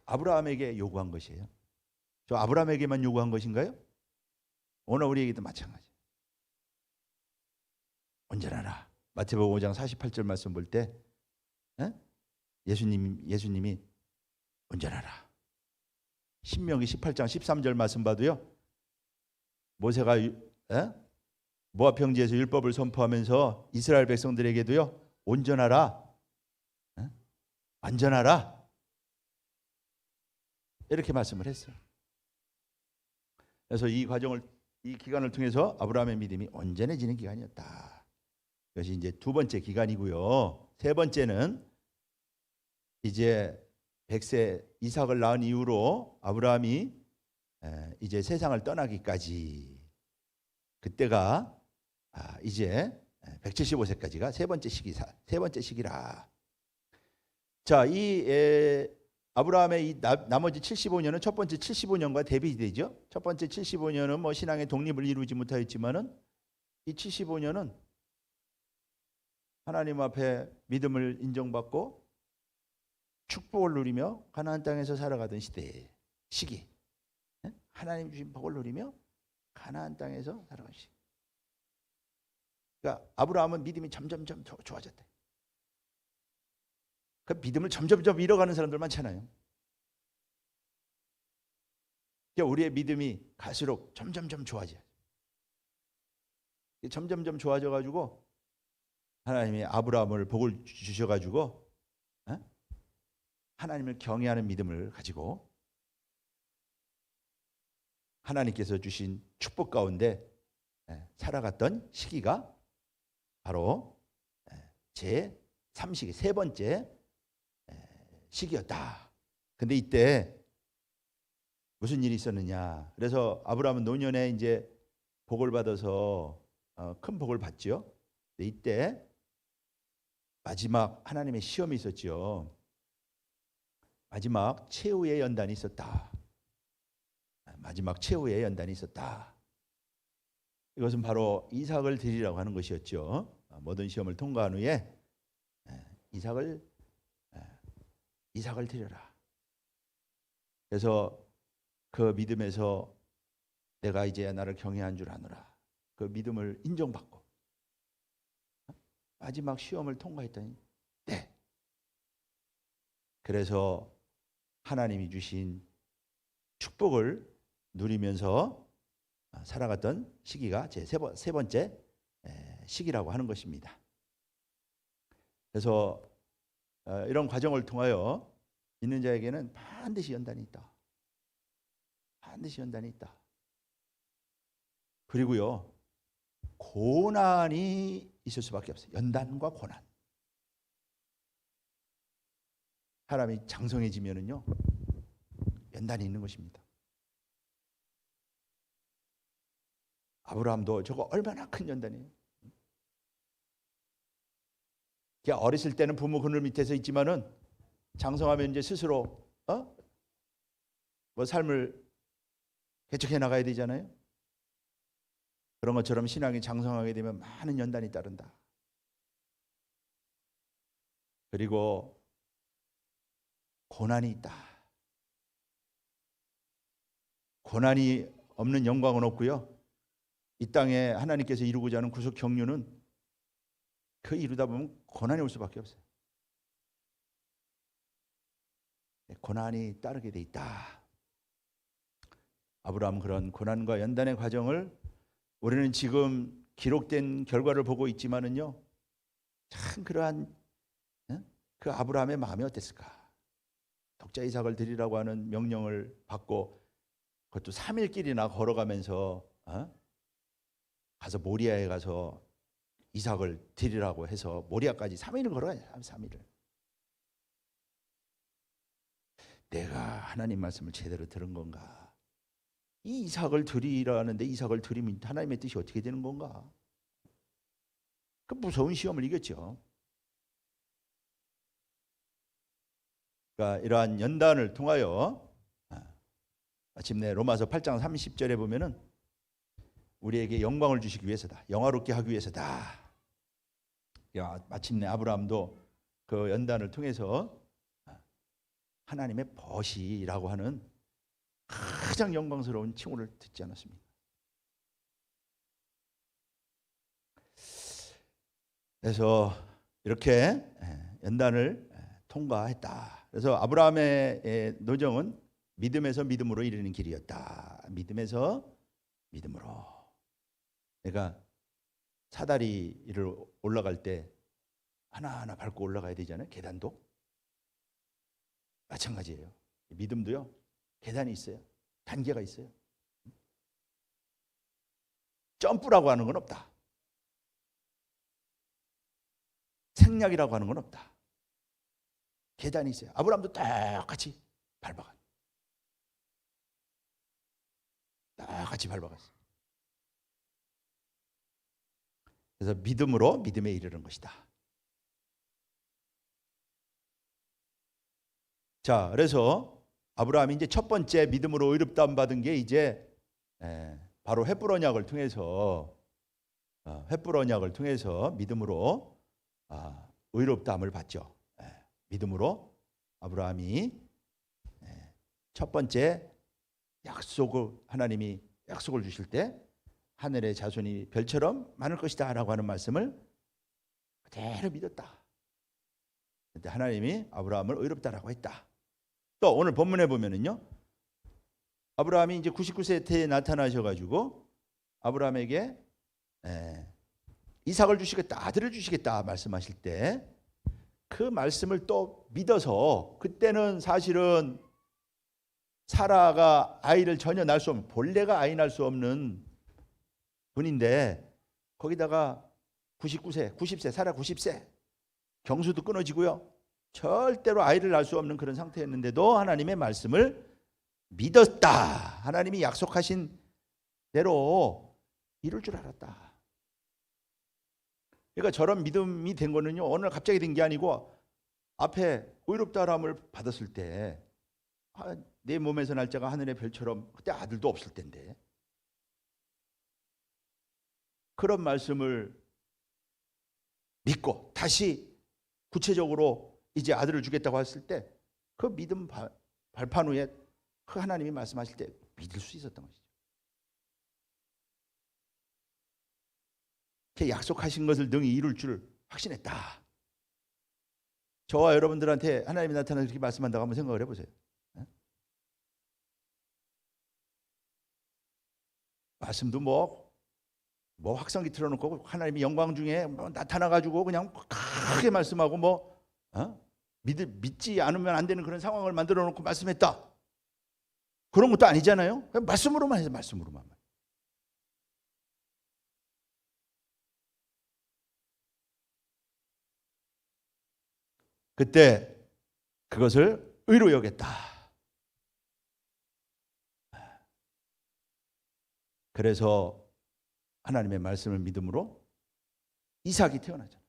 아브라함에게 요구한 것이에요. 저 아브라함에게만 요구한 것인가요? 오늘 우리에게도 마찬가지. 온전하라. 마태복음 5장 48절 말씀 볼 때 예수님이 온전하라. 신명기 18장 13절 말씀 봐도요, 모세가 모압 평지에서 율법을 선포하면서 이스라엘 백성들에게도요, 온전하라, 완전하라, 이렇게 말씀을 했어요. 그래서 이 기간을 통해서 아브라함의 믿음이 온전해지는 기간이었다. 이것이 이제 두 번째 기간이고요. 세 번째는 이제 100세 이삭을 낳은 이후로 아브라함이 이제 세상을 떠나기까지, 그때가 이제 175세까지가 세 번째 시기라. 자, 이 아브라함의 이 나머지 75년은 첫 번째 75년과 대비되죠. 첫 번째 75년은 뭐 신앙의 독립을 이루지 못하였지만은 이 75년은 하나님 앞에 믿음을 인정받고 축복을 누리며 가나안 땅에서 살아가던 시기. 하나님 주신 복을 누리며 가나안 땅에서 살아가는 시기. 그러니까 아브라함은 믿음이 점점점 좋아졌대. 그 믿음을 점점점 잃어가는 사람들 많잖아요. 그러니까 우리의 믿음이 갈수록 점점점 좋아져. 점점점 좋아져 가지고 하나님이 아브라함을 복을 주셔 가지고 하나님을 경외하는 믿음을 가지고 하나님께서 주신 축복 가운데 살아갔던 시기가 바로 제 3시기, 세 번째 시기였다. 근데 이때 무슨 일이 있었느냐? 그래서 아브라함은 노년에 이제 복을 받아서 큰 복을 받죠. 근데 이때 마지막 하나님의 시험이 있었죠. 마지막 최후의 연단이 있었다. 마지막 최후의 연단이 있었다. 이것은 바로 이삭을 드리라고 하는 것이었죠. 모든 시험을 통과한 후에 이삭을 드려라. 그래서 그 믿음에서 내가 이제 나를 경외한 줄 아노라. 그 믿음을 인정받고 마지막 시험을 통과했더니 그래서 하나님이 주신 축복을 누리면서 살아갔던 시기가 제 세 번째 시기라고 하는 것입니다. 그래서 이런 과정을 통하여 믿는 자에게는 반드시 연단이 있다. 반드시 연단이 있다. 그리고요, 고난이 있을 수밖에 없어요. 연단과 고난. 사람이 장성해지면은요, 연단이 있는 것입니다. 아브라함도 저거 얼마나 큰 연단이에요. 어렸을 때는 부모 그늘 밑에서 있지만은 장성하면 이제 스스로 뭐 삶을 개척해 나가야 되잖아요. 그런 것처럼 신앙이 장성하게 되면 많은 연단이 따른다. 그리고 고난이 있다. 고난이 없는 영광은 없고요. 이 땅에 하나님께서 이루고자 하는 구속 경륜은 그 이루다 보면 고난이 올 수밖에 없어요. 고난이 따르게 돼 있다. 아브라함은 그런 고난과 연단의 과정을 우리는 지금 기록된 결과를 보고 있지만은요, 참 그러한 그 아브라함의 마음이 어땠을까? 독자 이삭을 드리라고 하는 명령을 받고 그것도 3일길이나 걸어가면서 가서 모리아에 가서 이삭을 드리라고 해서 모리아까지 3일을 걸어가요. 3일을. 내가 하나님 말씀을 제대로 들은 건가? 이 이삭을 드리라는데 이삭을 드리면 하나님의 뜻이 어떻게 되는 건가? 그 무서운 시험을 이겼죠. 그러니까 이러한 연단을 통하여 마침내 로마서 8장 30절에 보면은 우리에게 영광을 주시기 위해서다. 영화롭게 하기 위해서다. 마침내 아브라함도 그 연단을 통해서 하나님의 벗이라고 하는 가장 영광스러운 칭호를 듣지 않았습니까? 그래서 이렇게 연단을 통과했다. 그래서 아브라함의 노정은 믿음에서 믿음으로 이르는 길이었다. 믿음에서 믿음으로. 그러니까 사다리를 올라갈 때 하나하나 밟고 올라가야 되잖아요. 계단도 마찬가지예요. 믿음도요, 계단이 있어요. 단계가 있어요. 점프라고 하는 건 없다. 생략이라고 하는 건 없다. 계단이 있어요. 아브라함도 똑같이 밟아갔어요. 똑같이 밟아갔어요. 그래서 믿음으로 믿음에 이르는 것이다. 자, 그래서 아브라함이 이제 첫 번째 믿음으로 의롭다함 받은 게 이제 바로 횃불 언약을 통해서 믿음으로 의롭다함을 받죠. 믿음으로 아브라함이 첫 번째 하나님이 약속을 주실 때 하늘의 자손이 별처럼 많을 것이다 라고 하는 말씀을 그대로 믿었다. 그때 하나님이 아브라함을 의롭다라고 했다. 또 오늘 본문에 보면은요, 아브라함이 이제 99세 때에 나타나셔가지고 아브라함에게 이삭을 주시겠다, 아들을 주시겠다 말씀하실 때 그 말씀을 또 믿어서, 그때는 사실은 사라가 아이를 전혀 낳을 수 없는, 본래가 아이 낳을 수 없는 분인데 거기다가 99세, 90세, 사라 90세, 경수도 끊어지고요, 절대로 아이를 낳을 수 없는 그런 상태였는데도 하나님의 말씀을 믿었다. 하나님이 약속하신 대로 이룰 줄 알았다. 그러니까 저런 믿음이 된 거는요, 오늘 갑자기 된 게 아니고 앞에 의롭다함을 받았을 때 내 몸에서 날 자가 하늘의 별처럼, 그때 아들도 없을 텐데 그런 말씀을 믿고 다시 구체적으로 이제 아들을 주겠다고 했을 때 그 믿음 발판 후에 그 하나님이 말씀하실 때 믿을 수 있었던 것이죠. 약속하신 것을 능히 이룰 줄 확신했다. 저와 여러분들한테 하나님이 나타나서 이렇게 말씀한다고 한번 생각을 해보세요. 말씀도 뭐 확성기 틀어놓고 하나님이 영광 중에 나타나가지고 그냥 크게 말씀하고 믿지 않으면 안 되는 그런 상황을 만들어 놓고 말씀했다, 그런 것도 아니잖아요. 그냥 말씀으로만 해서 말씀으로만. 그때 그것을 의로 여겼다. 그래서 하나님의 말씀을 믿음으로 이삭이 태어나잖아요.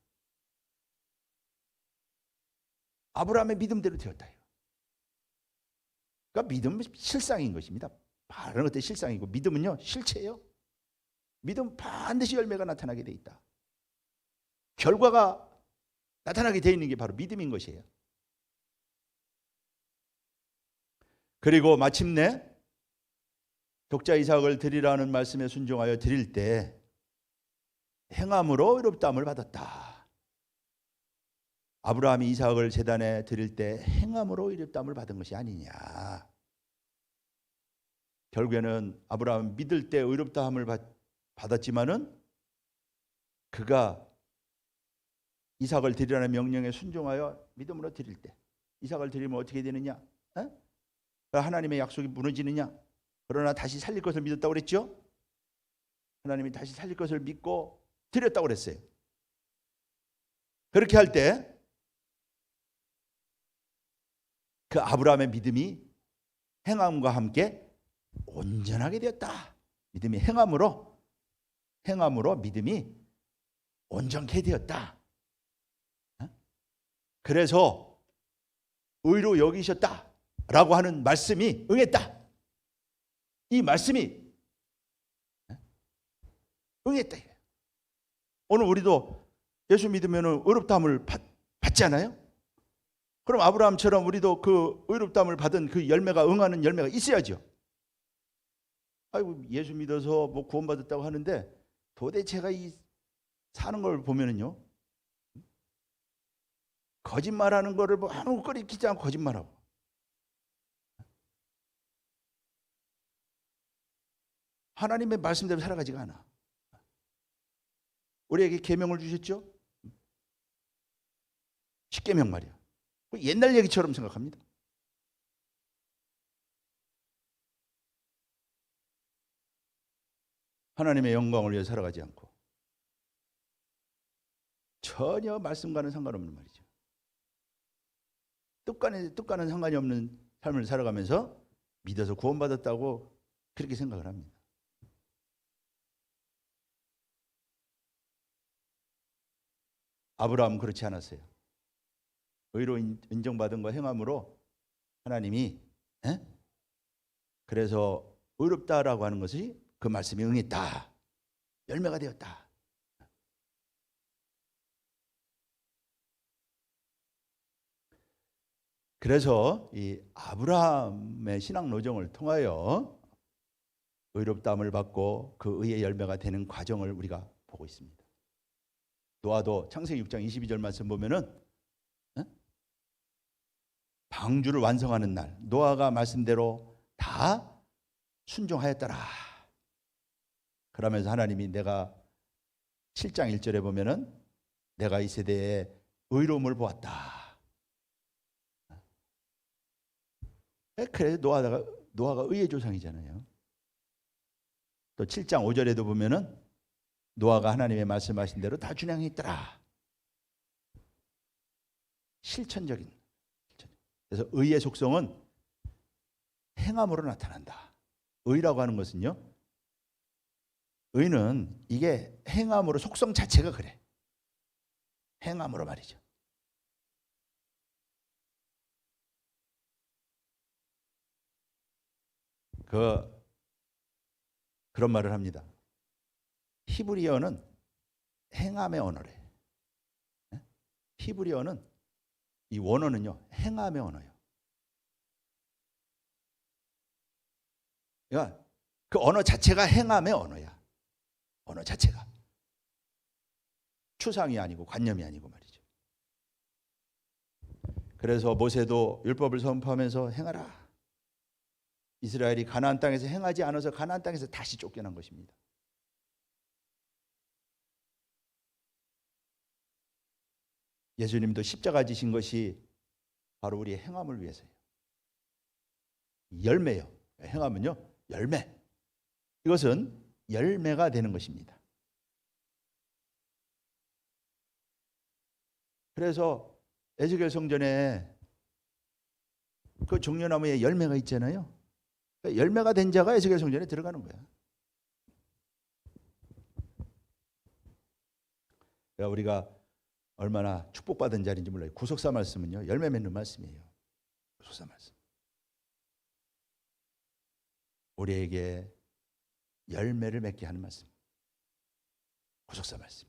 아브라함의 믿음대로 되었다. 그러니까 믿음은 실상인 것입니다. 바른 것도 실상이고, 믿음은요 실체예요. 믿음 반드시 열매가 나타나게 돼 있다. 결과가 나타나게 돼 있는 게 바로 믿음인 것이에요. 그리고 마침내 독자 이삭을 드리라는 말씀에 순종하여 드릴 때 행함으로 의롭다함을 받았다. 아브라함이 이삭을 제단에 드릴 때 행함으로 의롭다함을 받은 것이 아니냐. 결국에는 아브라함은 믿을 때 의롭다함을 받았지만은 그가 이삭을 드리라는 명령에 순종하여 믿음으로 드릴 때, 이삭을 드리면 어떻게 되느냐? 하나님의 약속이 무너지느냐? 그러나 다시 살릴 것을 믿었다고 그랬죠? 하나님이 다시 살릴 것을 믿고 드렸다고 그랬어요. 그렇게 할 때 그 아브라함의 믿음이 행함과 함께 온전하게 되었다. 믿음이 행함으로 믿음이 온전케 되었다. 그래서 의로 여기셨다라고 하는 말씀이 응했다. 이 말씀이 응했다. 오늘 우리도 예수 믿으면 의롭다함을 받지 않아요? 그럼 아브라함처럼 우리도 그 의롭다함을 받은 그 열매가, 응하는 열매가 있어야죠. 아이고, 예수 믿어서 뭐 구원받았다고 하는데 도대체가 이 사는 걸 보면은요, 거짓말하는 거를 뭐 아무 꺼리키지 않고 거짓말하고, 하나님의 말씀대로 살아가지가 않아. 우리에게 계명을 주셨죠. 십계명 말이야. 옛날 얘기처럼 생각합니다. 하나님의 영광을 위해 살아가지 않고 전혀 말씀과는 상관없는 말이죠. 뜻과는 상관이 없는 삶을 살아가면서 믿어서 구원받았다고 그렇게 생각을 합니다. 아브라함은 그렇지 않았어요. 의로 인정받은 거 행함으로 하나님이 그래서 의롭다라고 하는 것이 그 말씀이 응했다. 열매가 되었다. 그래서 이 아브라함의 신앙 노정을 통하여 의롭다함을 받고 그 의의 열매가 되는 과정을 우리가 보고 있습니다. 노아도 창세기 6장 22절 말씀 보면은 방주를 완성하는 날 노아가 말씀대로 다 순종하였더라. 그러면서 하나님이 내가 7장 1절에 보면은 내가 이 세대에 의로움을 보았다. 그래서 노아가 의의 조상이잖아요. 또 7장 5절에도 보면은 노아가 하나님의 말씀하신 대로 다 준행했더라. 실천적인. 그래서 의의 속성은 행함으로 나타난다. 의라고 하는 것은요. 의는 이게 행함으로 속성 자체가 그래. 행함으로 말이죠. 그런 말을 합니다. 히브리어는 행함의 언어래. 히브리어는 이 원어는요 행함의 언어예요. 그러니까 그 언어 자체가 행함의 언어야. 언어 자체가 추상이 아니고 관념이 아니고 말이죠. 그래서 모세도 율법을 선포하면서 행하라. 이스라엘이 가나안 땅에서 행하지 않아서 가나안 땅에서 다시 쫓겨난 것입니다. 예수님도 십자가 지신 것이 바로 우리의 행함을 위해서예요. 열매요. 행함은요 열매. 이것은 열매가 되는 것입니다. 그래서 에스겔 성전에 그 종려나무에 열매가 있잖아요. 열매가 된 자가 에스겔 성전에 들어가는 거야. 그러니까 우리가 얼마나 축복받은 자리인지 몰라요. 구속사 말씀은요 열매 맺는 말씀이에요. 구속사 말씀. 우리에게 열매를 맺게 하는 말씀. 구속사 말씀.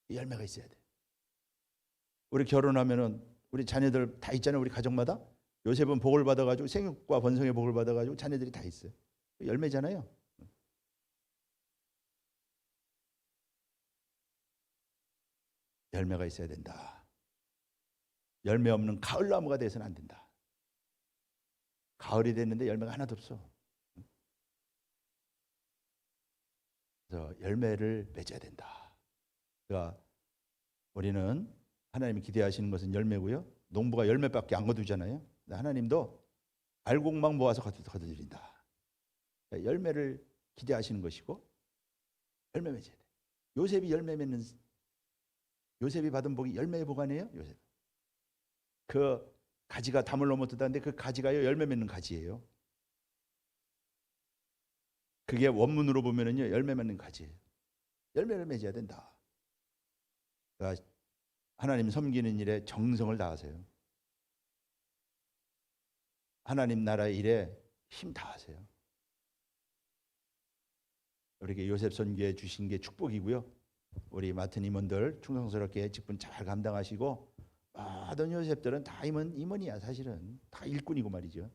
열매가 있어야 돼. 우리 결혼하면은 우리 자녀들 다 있잖아요. 우리 가정마다. 요셉은 복을 받아가지고 생육과 번성의 복을 받아가지고 자녀들이 다 있어요. 열매잖아요. 열매가 있어야 된다. 열매 없는 가을나무가 돼서는 안 된다. 가을이 됐는데 열매가 하나도 없어. 그래서 열매를 맺어야 된다. 그러니까 우리는 하나님이 기대하시는 것은 열매고요. 농부가 열매밖에 안 거두잖아요. 하나님도 알곡만 모아서 거둬들인다. 그러니까 열매를 기대하시는 것이고 열매 맺어야 돼. 요셉이 받은 복이 열매의 복 아니에요? 요셉. 그 가지가 담을 넘어 뜯었는데 그 가지가요 열매 맺는 가지예요. 그게 원문으로 보면은요 열매 맺는 가지예요. 열매를 맺어야 된다. 그러니까 하나님 섬기는 일에 정성을 다하세요. 하나님 나라 일에 힘 다하세요. 우리에게 요셉 선교해 주신 게 축복이고요. 우리 맡은 임원들 충성스럽게 직분 잘 감당하시고 모든 요셉들은 다 임원이야. 사실은 다 일꾼이고 말이죠.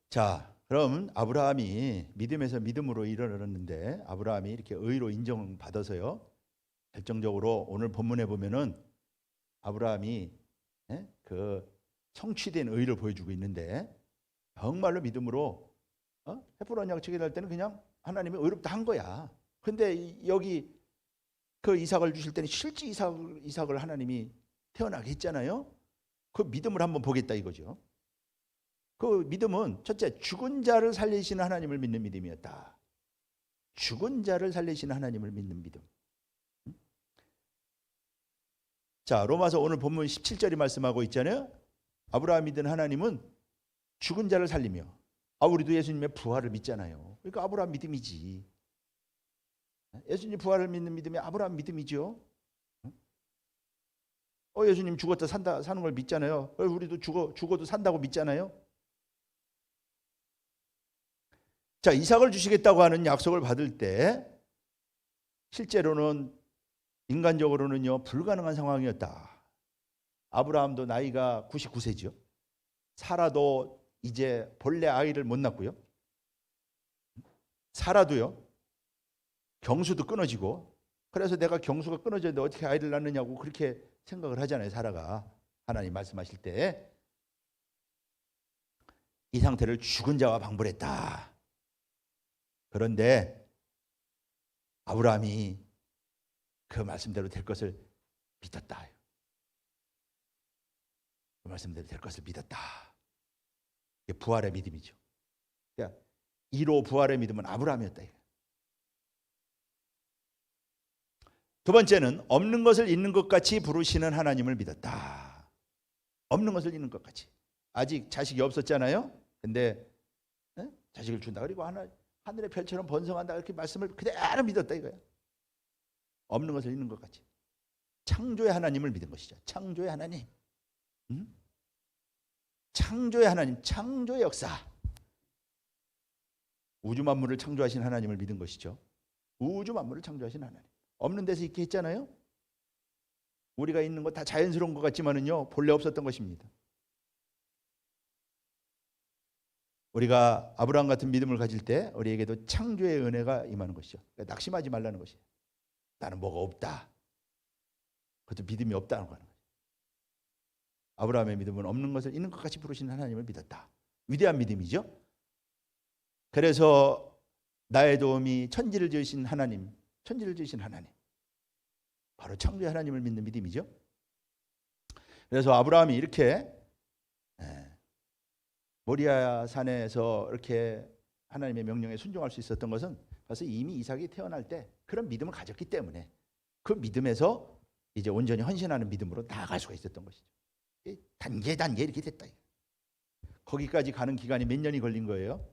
자, 그럼 아브라함이 믿음에서 믿음으로 이르렀는데 아브라함이 이렇게 의로 인정받아서요. 결정적으로 오늘 본문에 보면은 아브라함이 그 성취된 의를 보여주고 있는데 정말로 믿음으로 헤브론 약속에 날 때는 그냥 하나님이 의롭다 한 거야. 근데 여기 그 이삭을 주실 때는 실제 이삭을 하나님이 태어나게 했잖아요. 그 믿음을 한번 보겠다 이거죠. 그 믿음은 첫째, 죽은 자를 살리시는 하나님을 믿는 믿음이었다. 죽은 자를 살리시는 하나님을 믿는 믿음. 자, 로마서 오늘 본문 17절이 말씀하고 있잖아요. 아브라함이 믿은 하나님은 죽은 자를 살리며, 우리도 예수님의 부활을 믿잖아요. 그러니까 아브라함 믿음이지. 예수님 부활을 믿는 믿음이 아브라함 믿음이죠. 예수님 죽었다 사는 걸 믿잖아요. 우리도 죽어도 산다고 믿잖아요. 자, 이삭을 주시겠다고 하는 약속을 받을 때 실제로는 인간적으로는요 불가능한 상황이었다. 아브라함도 나이가 99세죠. 사라도 이제 본래 아이를 못 낳고요. 사라도요 경수도 끊어지고, 그래서 내가 경수가 끊어졌는데 어떻게 아이를 낳느냐고 그렇게 생각을 하잖아요. 사라가 하나님 말씀하실 때 이 상태를 죽은 자와 방불했다. 그런데 아브라함이 그 말씀대로 될 것을 믿었다. 그 말씀대로 될 것을 믿었다. 이게 부활의 믿음이죠. 그러니까 1호 부활의 믿음은 아브라함이었다. 두 번째는 없는 것을 있는 것 같이 부르시는 하나님을 믿었다. 없는 것을 있는 것 같이. 아직 자식이 없었잖아요. 근데 자식을 준다. 그리고 하늘의 별처럼 번성한다. 이렇게 말씀을 그대로 믿었다 이거야. 없는 것을 있는 것 같이. 창조의 하나님을 믿은 것이죠. 창조의 하나님. 창조의 하나님, 창조의 역사. 우주 만물을 창조하신 하나님을 믿은 것이죠. 우주 만물을 창조하신 하나님. 없는 데서 있게 했잖아요. 우리가 있는 거 다 자연스러운 것 같지만은요 본래 없었던 것입니다. 우리가 아브라함 같은 믿음을 가질 때 우리에게도 창조의 은혜가 임하는 것이죠. 그러니까 낙심하지 말라는 것이에요. 나는 뭐가 없다. 그것도 믿음이 없다는 거예요. 아브라함의 믿음은 없는 것을 있는 것 같이 부르시는 하나님을 믿었다. 위대한 믿음이죠. 그래서 나의 도움이 천지를 지으신 하나님, 바로 창조의 하나님을 믿는 믿음이죠. 그래서 아브라함이 이렇게 모리아 산에서 이렇게 하나님의 명령에 순종할 수 있었던 것은 벌써 이미 이삭이 태어날 때 그런 믿음을 가졌기 때문에 그 믿음에서 이제 온전히 헌신하는 믿음으로 나아갈 수가 있었던 것이죠. 단계 이렇게 됐다. 거기까지 가는 기간이 몇 년이 걸린 거예요.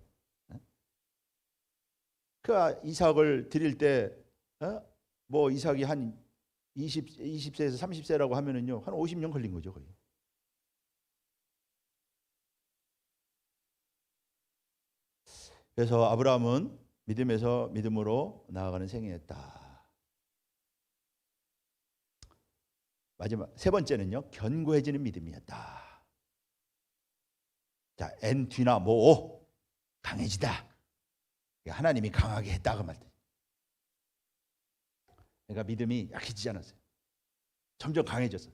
그 이삭을 드릴 때 뭐 이삭이 한 20세에서 30세라고 하면은요 한 50년 걸린 거죠 거의. 그래서 아브라함은 믿음에서 믿음으로 나아가는 생애였다. 마지막 세 번째는요 견고해지는 믿음이었다. 자, N 뒤나 뭐 강해지다. 하나님이 강하게 했다 그 말. 그러니까 믿음이 약해지지 않았어요. 점점 강해졌어.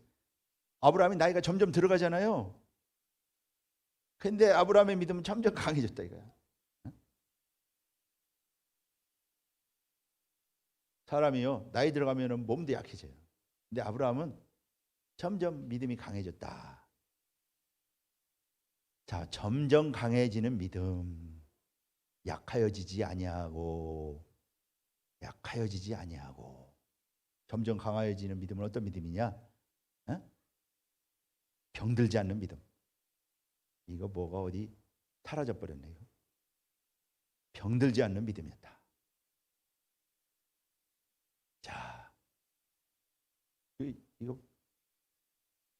아브라함이 나이가 점점 들어가잖아요. 근데 아브라함의 믿음은 점점 강해졌다 이거야. 사람이요 나이 들어가면 몸도 약해져요. 근데 아브라함은 점점 믿음이 강해졌다. 자, 점점 강해지는 믿음. 약하여지지 아니하고 점점 강해지는 믿음은 어떤 믿음이냐? 병들지 않는 믿음. 이거 뭐가 어디 사라져 버렸네요. 병들지 않는 믿음이었다. 자, 이거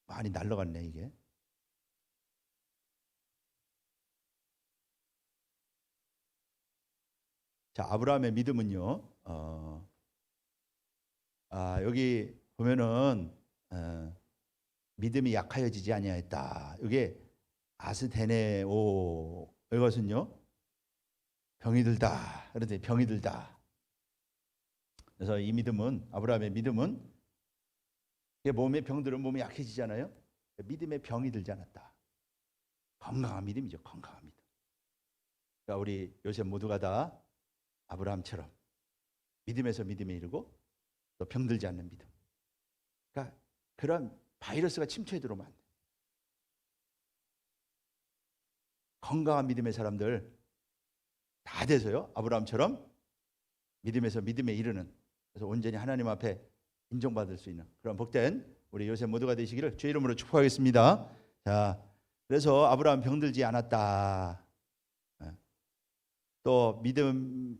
많이 날라갔네 이게. 자, 아브라함의 믿음은요. 여기 보면은 믿음이 약하여지지 아니하였다. 이게 아스테네오 이것은요 병이 들다. 그런데 병이 들다. 그래서 이 믿음은 아브라함의 믿음은 몸에 병들은 몸이 약해지잖아요. 믿음에 병이 들지 않았다. 건강한 믿음이죠. 건강한 믿음. 그러니까 우리 요셉 모두가 다 아브라함처럼 믿음에서 믿음에 이르고 또 병들지 않는 믿음. 그러니까 그런 바이러스가 침투해 들어오면 안 돼. 건강한 믿음의 사람들 다 돼서요, 아브라함처럼 믿음에서 믿음에 이르는, 그래서 온전히 하나님 앞에 인정받을 수 있는 그런 복된 우리 요셉 모두가 되시기를 주의 이름으로 축복하겠습니다. 자, 그래서 아브라함 병들지 않았다. 또 믿음이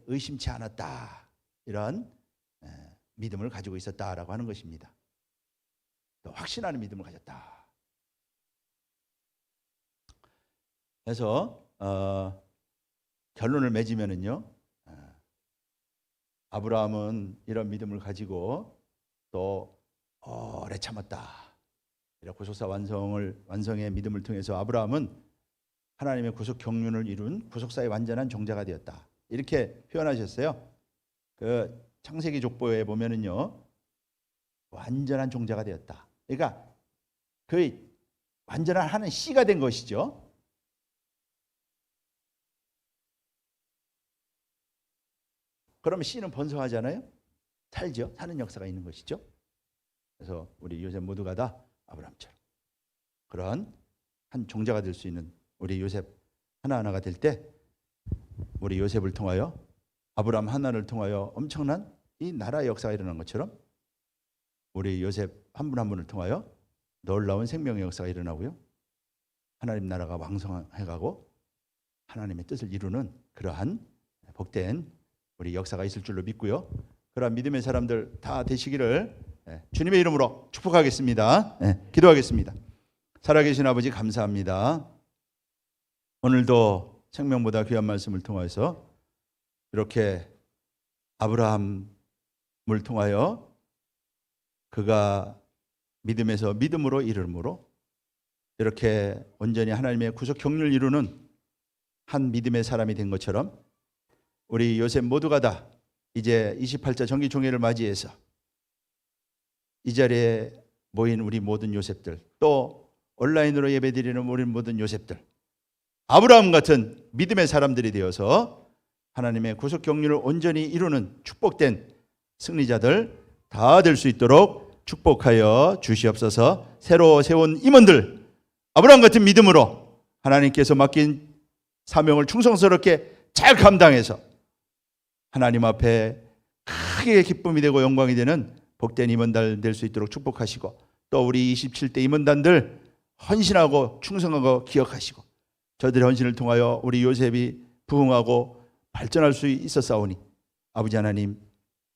의심치 않았다. 이런 믿음을 가지고 있었다라고 하는 것입니다. 또 확신하는 믿음을 가졌다. 그래서 결론을 맺으면은요, 아브라함은 이런 믿음을 가지고 또 오래 참았다. 이런 구속사 완성의 믿음을 통해서 아브라함은 하나님의 구속 경륜을 이룬 구속사의 완전한 종자가 되었다. 이렇게 표현하셨어요. 그 창세기 족보에 보면은요, 완전한 종자가 되었다. 그러니까 그 완전한 하는 씨가 된 것이죠. 그러면 씨는 번성하잖아요. 살죠. 사는 역사가 있는 것이죠. 그래서 우리 요셉 모두가 다 아브라함처럼 그런 한 종자가 될 수 있는 우리 요셉 하나하나가 될 때, 우리 요셉을 통하여, 아브라함 하나를 통하여 엄청난 이 나라의 역사가 일어난 것처럼 우리 요셉 한 분 한 분을 통하여 놀라운 생명의 역사가 일어나고요, 하나님 나라가 왕성해가고 하나님의 뜻을 이루는 그러한 복된 우리 역사가 있을 줄로 믿고요, 그러한 믿음의 사람들 다 되시기를 주님의 이름으로 축복하겠습니다. 기도하겠습니다. 살아계신 아버지, 감사합니다. 오늘도 생명보다 귀한 말씀을 통해서 이렇게 아브라함을 통하여 그가 믿음에서 믿음으로 이름으로 이렇게 온전히 하나님의 구속 경륜을 이루는 한 믿음의 사람이 된 것처럼, 우리 요셉 모두가 다 이제 28차 정기 종회를 맞이해서 이 자리에 모인 우리 모든 요셉들, 또 온라인으로 예배드리는 우리 모든 요셉들, 아브라함 같은 믿음의 사람들이 되어서 하나님의 구속 경륜을 온전히 이루는 축복된 승리자들 다 될 수 있도록 축복하여 주시옵소서. 새로 세운 임원들, 아브라함 같은 믿음으로 하나님께서 맡긴 사명을 충성스럽게 잘 감당해서 하나님 앞에 크게 기쁨이 되고 영광이 되는 복된 임원들 될 수 있도록 축복하시고, 또 우리 27대 임원단들 헌신하고 충성하고 기억하시고, 저들의 헌신을 통하여 우리 요셉이 부흥하고 발전할 수 있었사오니 아버지 하나님,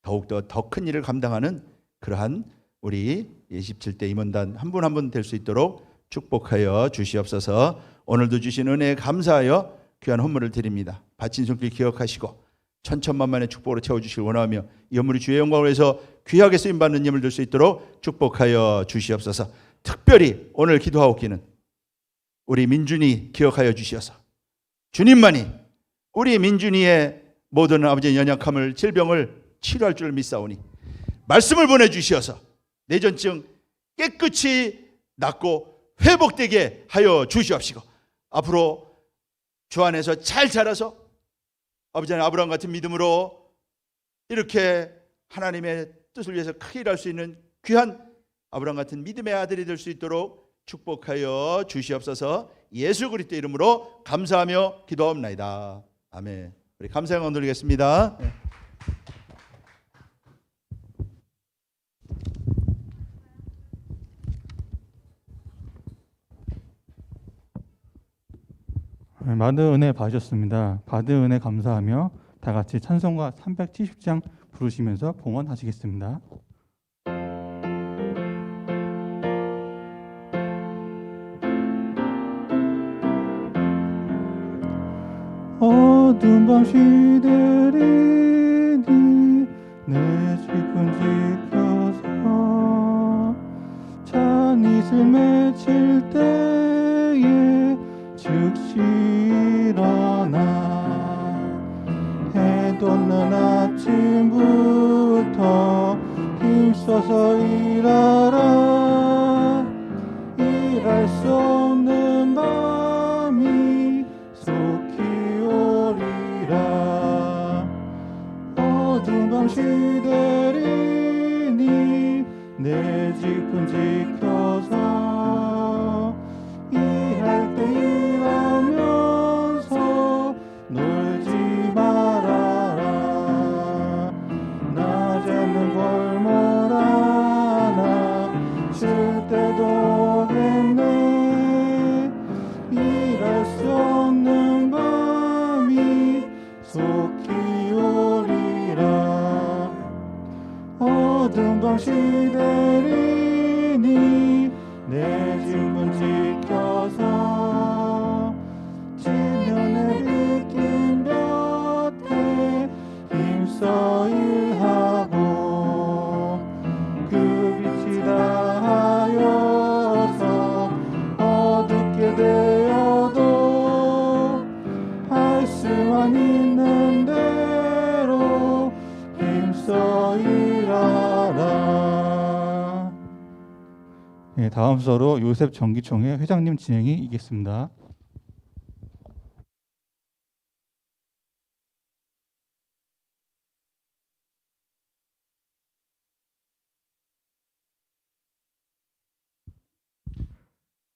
더욱더 더 큰 일을 감당하는 그러한 우리 27대 임원단 한 분 한 분 될 수 있도록 축복하여 주시옵소서. 오늘도 주신 은혜에 감사하여 귀한 헌물을 드립니다. 바친 손길 기억하시고 천천만만의 축복으로 채워주시길 원하며, 이 헌물이 주의 영광을 위해서 귀하게 쓰임받는 예물 될 수 있도록 축복하여 주시옵소서. 특별히 오늘 기도하옵기는 우리 민준이 기억하여 주시어서 주님만이 우리 민준이의 모든 아버지의 연약함을, 질병을 치료할 줄 믿사오니 말씀을 보내주시어서 내전증 깨끗이 낫고 회복되게 하여 주시옵시고, 앞으로 주 안에서 잘 자라서 아버지 하나님 아브라함 같은 믿음으로 이렇게 하나님의 뜻을 위해서 크게 일할 수 있는 귀한 아브라함 같은 믿음의 아들이 될 수 있도록 축복하여 주시옵소서. 예수 그리스도 이름으로 감사하며 기도하옵나이다. 아멘. 우리 감사 영광 돌리겠습니다. 많은 은혜 받으셨습니다. 받은 은혜 감사하며 다 같이 찬송가 370장 부르시면서 봉헌하시겠습니다. 어두운 밤 시들이니 내 집은 지켜서 찬 이슬 맺힐 때에 즉시 일어나 해 돋는 아침부터 힘써서 일하라. 일할 수 없는 밤이 속히 네, 다음 순서로 요셉 정기총회 회장님 진행이 있겠습니다.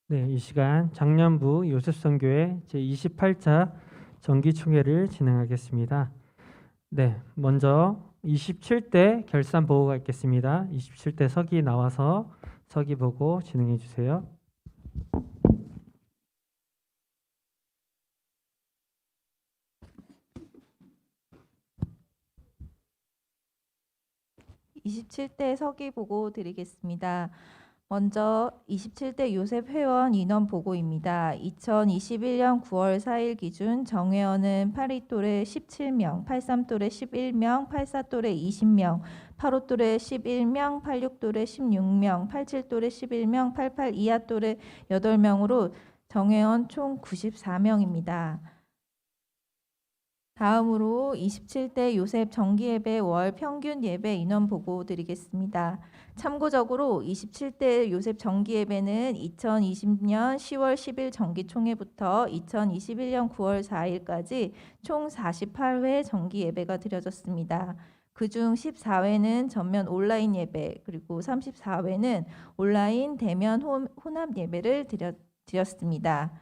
네, 이 시간 장년부 요셉선교회 제28차 정기총회를 진행하겠습니다. 네, 먼저 27대 결산 보고가 있겠습니다. 27대 서기 나와서 서기 보고 진행해 주세요. (27대) 서기 보고 드리겠습니다. 먼저 27대 요셉 회원 인원 보고입니다. 2021년 9월 4일 기준 정회원은 82또래 17명, 83또래 11명, 84또래 20명, 85또래 11명, 86또래 16명, 87또래 11명, 88 이하 또래 8명으로 정회원 총 94명입니다. 다음으로 27대 요셉 정기예배 월 평균 예배 인원 보고 드리겠습니다. 참고적으로 27대 요셉 정기예배는 2020년 10월 10일 정기총회부터 2021년 9월 4일까지 총 48회 정기예배가 드려졌습니다. 그중 14회는 전면 온라인 예배, 그리고 34회는 온라인 대면 혼합 예배를 드렸습니다.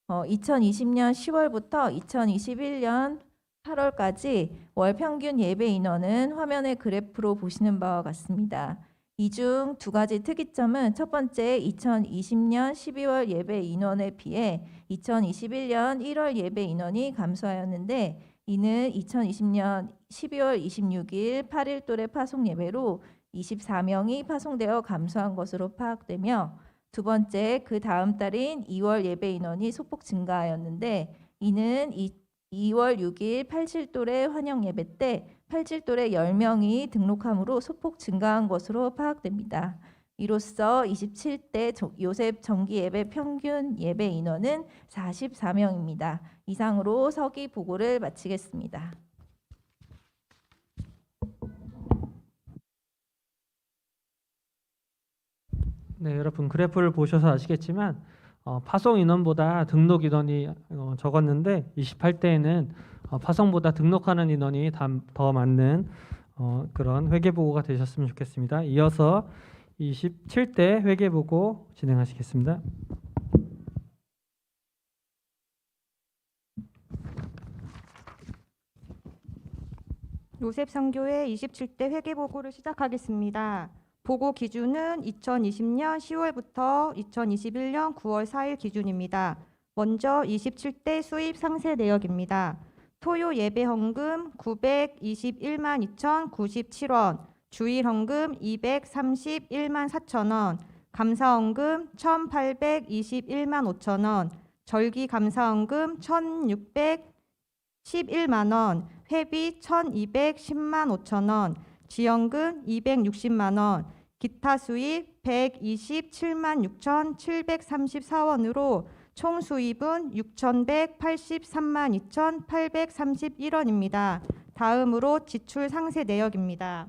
2020년 10월부터 2021년 8월까지 월 평균 예배 인원은 화면의 그래프로 보시는 바와 같습니다. 이 중 두 가지 특이점은 첫 번째, 2020년 12월 예배 인원에 비해 2021년 1월 예배 인원이 감소하였는데, 이는 2020년 12월 26일 8일 또래 파송 예배로 24명이 파송되어 감소한 것으로 파악되며, 두 번째, 그 다음 달인 2월 예배 인원이 소폭 증가하였는데, 이는 2월 6일 87또래 환영 예배 때 87또래 10명이 등록함으로 소폭 증가한 것으로 파악됩니다. 이로써 27대 요셉 정기 예배 평균 예배 인원은 44명입니다. 이상으로 서기 보고를 마치겠습니다. 네, 여러분 그래프를 보셔서 아시겠지만 파송 인원보다 등록 인원이 적었는데 28대에는 파송보다 등록하는 인원이 더 많은 그런 회계보고가 되셨으면 좋겠습니다. 이어서 27대 회계보고 진행하시겠습니다. 요셉 선교회 27대 회계보고를 시작하겠습니다. 보고 기준은 2020년 10월부터 2021년 9월 4일 기준입니다. 먼저 27대 수입 상세 내역입니다. 토요 예배 헌금 921만 2,097원, 주일 헌금 231만 4천원, 감사 헌금 1,821만 5천원, 절기 감사 헌금 1,611만 원, 회비 1,210만 5천원, 지연금 260만 원, 기타 수입 127만 6,734원으로 총 수입은 6,183만 2,831원입니다. 다음으로 지출 상세 내역입니다.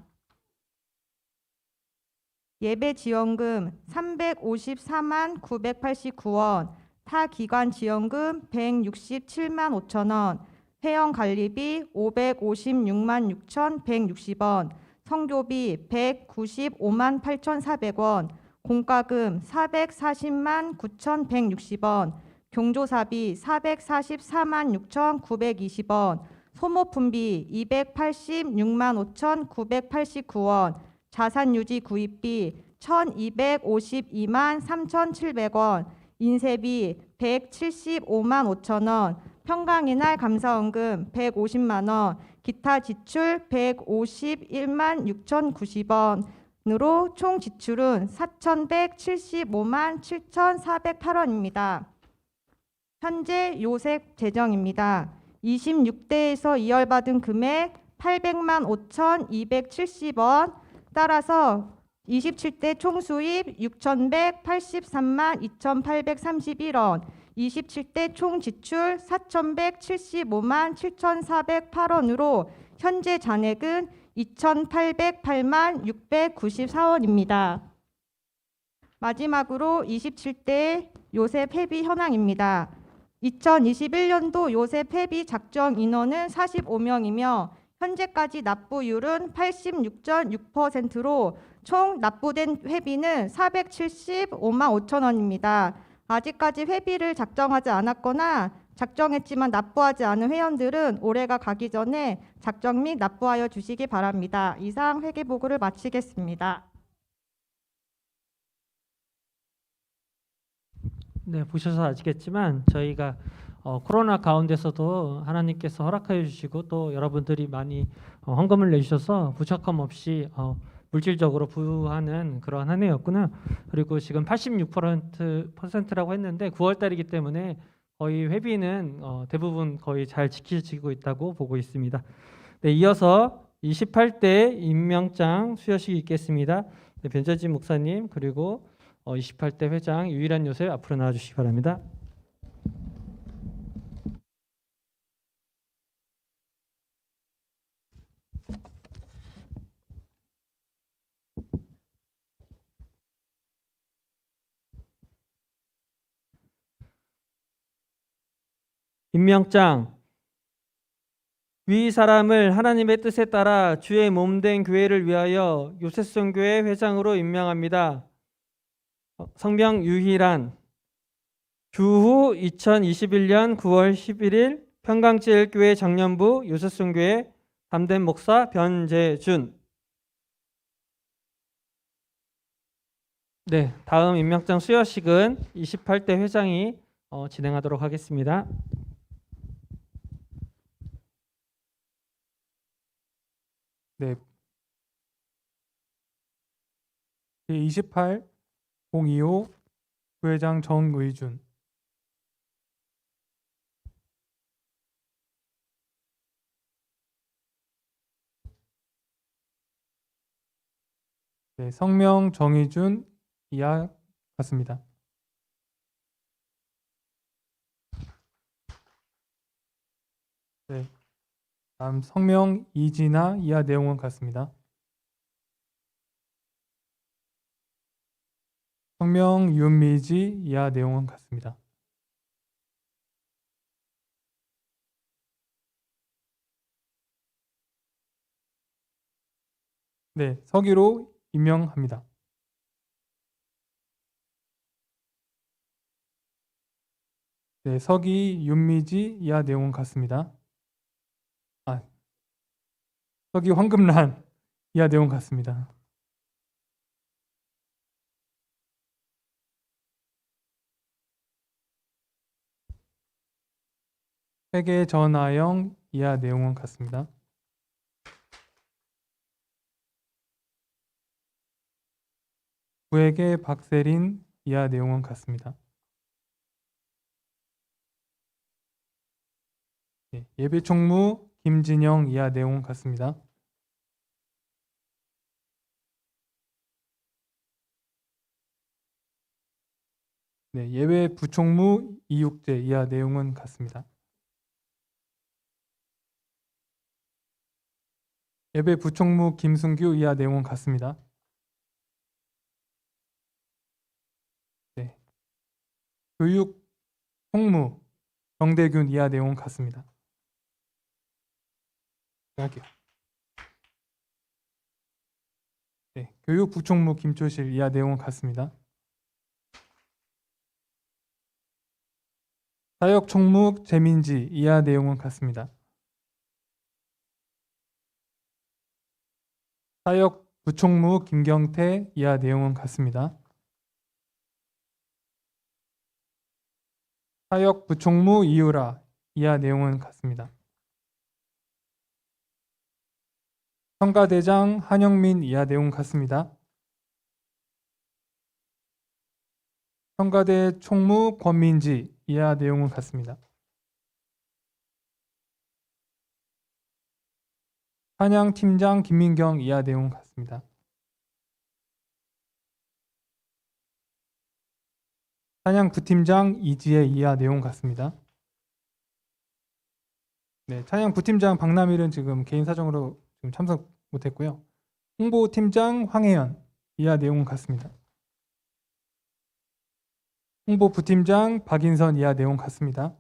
예배 지원금 354만 989원, 타 기관 지원금 167만 5천원, 회원 관리비 556만 6,160원, 성교비 195만 8,400원, 공과금 440만 9,160원, 경조사비 444만 6,920원, 소모품비 286만 5,989원, 자산유지 구입비 1,252만 3,700원, 인쇄비 175만 5천원, 평강의 날 감사원금 150만 원, 기타 지출 151만 6,090원으로 총 지출은 4,175만 7,408원입니다. 현재 요셉 재정입니다. 26대에서 이월받은 금액 800만 5,270원, 따라서 27대 총수입 6,183만 2,831원, 27대 총 지출 4,175만 7,408원으로 현재 잔액은 2,808만 694원입니다. 마지막으로 27대 요셉 회비 현황입니다. 2021년도 요셉 회비 작정 인원은 45명이며 현재까지 납부율은 86.6%로 총 납부된 회비는 475만 5천 원입니다. 아직까지 회비를 작정하지 않았거나 작정했지만 납부하지 않은 회원들은 올해가 가기 전에 작정 및 납부하여 주시기 바랍니다. 이상 회계보고를 마치겠습니다. 네, 보셔서 아시겠지만 저희가 코로나 가운데서도 하나님께서 허락하여 주시고 또 여러분들이 많이 헌금을 내주셔서 부족함 없이 물질적으로 부유하는 그런 한 해였구나. 그리고 지금 86%라고 했는데 9월 달이기 때문에 거의 회비는 대부분 거의 잘 지켜지고 있다고 보고 있습니다. 네, 이어서 28대 임명장 수여식이 있겠습니다. 네, 변재진 목사님 그리고 28대 회장 유일한 요셉 앞으로 나와주시기 바랍니다. 임명장. 위 사람을 하나님의 뜻에 따라 주의 몸된 교회를 위하여 요셉선교회 회장으로 임명합니다. 성명 유희란. 주후 2021년 9월 11일 평강제일교회 장년부 요셉선교회 담임 목사 변재준. 네, 다음 임명장 수여식은 28대 회장이 진행하도록 하겠습니다. 네. 제28 025 부회장 정의준. 네, 성명 정의준 이하 같습니다. 네. 다음 성명 이진아 이하 내용은 같습니다. 성명 윤미지 이하 내용은 같습니다. 네, 서기로 임명합니다. 네, 서기 윤미지 이하 내용은 같습니다. 서기 황금란 이하 내용 같습니다. 회계 전하영 이하 내용은 같습니다. 부회계 박세린 이하 내용은 같습니다. 네, 예배 총무 김진영 이하 내용은 같습니다. 네, 예외 부총무 이육재 이하 내용은 같습니다. 예배 부총무 김순규 이하 내용은 같습니다. 네, 교육 총무 정대균 이하 내용은 같습니다. 할게요. 네, 교육 부총무 김초실 이하 내용은 같습니다. 사역 총무 재민지 이하 내용은 같습니다. 사역 부총무 김경태 이하 내용은 같습니다. 사역 부총무 이유라 이하 내용은 같습니다. 성가대장 한영민 이하 내용 같습니다. 성가대 총무 권민지 이하 내용은 같습니다. 찬양팀장 김민경 이하 내용은 같습니다. 찬양부팀장 이지혜 이하 내용 같습니다. 네, 찬양부팀장 박남일은 지금 개인 사정으로 지금 참석 못했고요. 홍보팀장 황혜연 이하 내용은 같습니다. 홍보 부팀장 박인선 이하 내용 같습니다.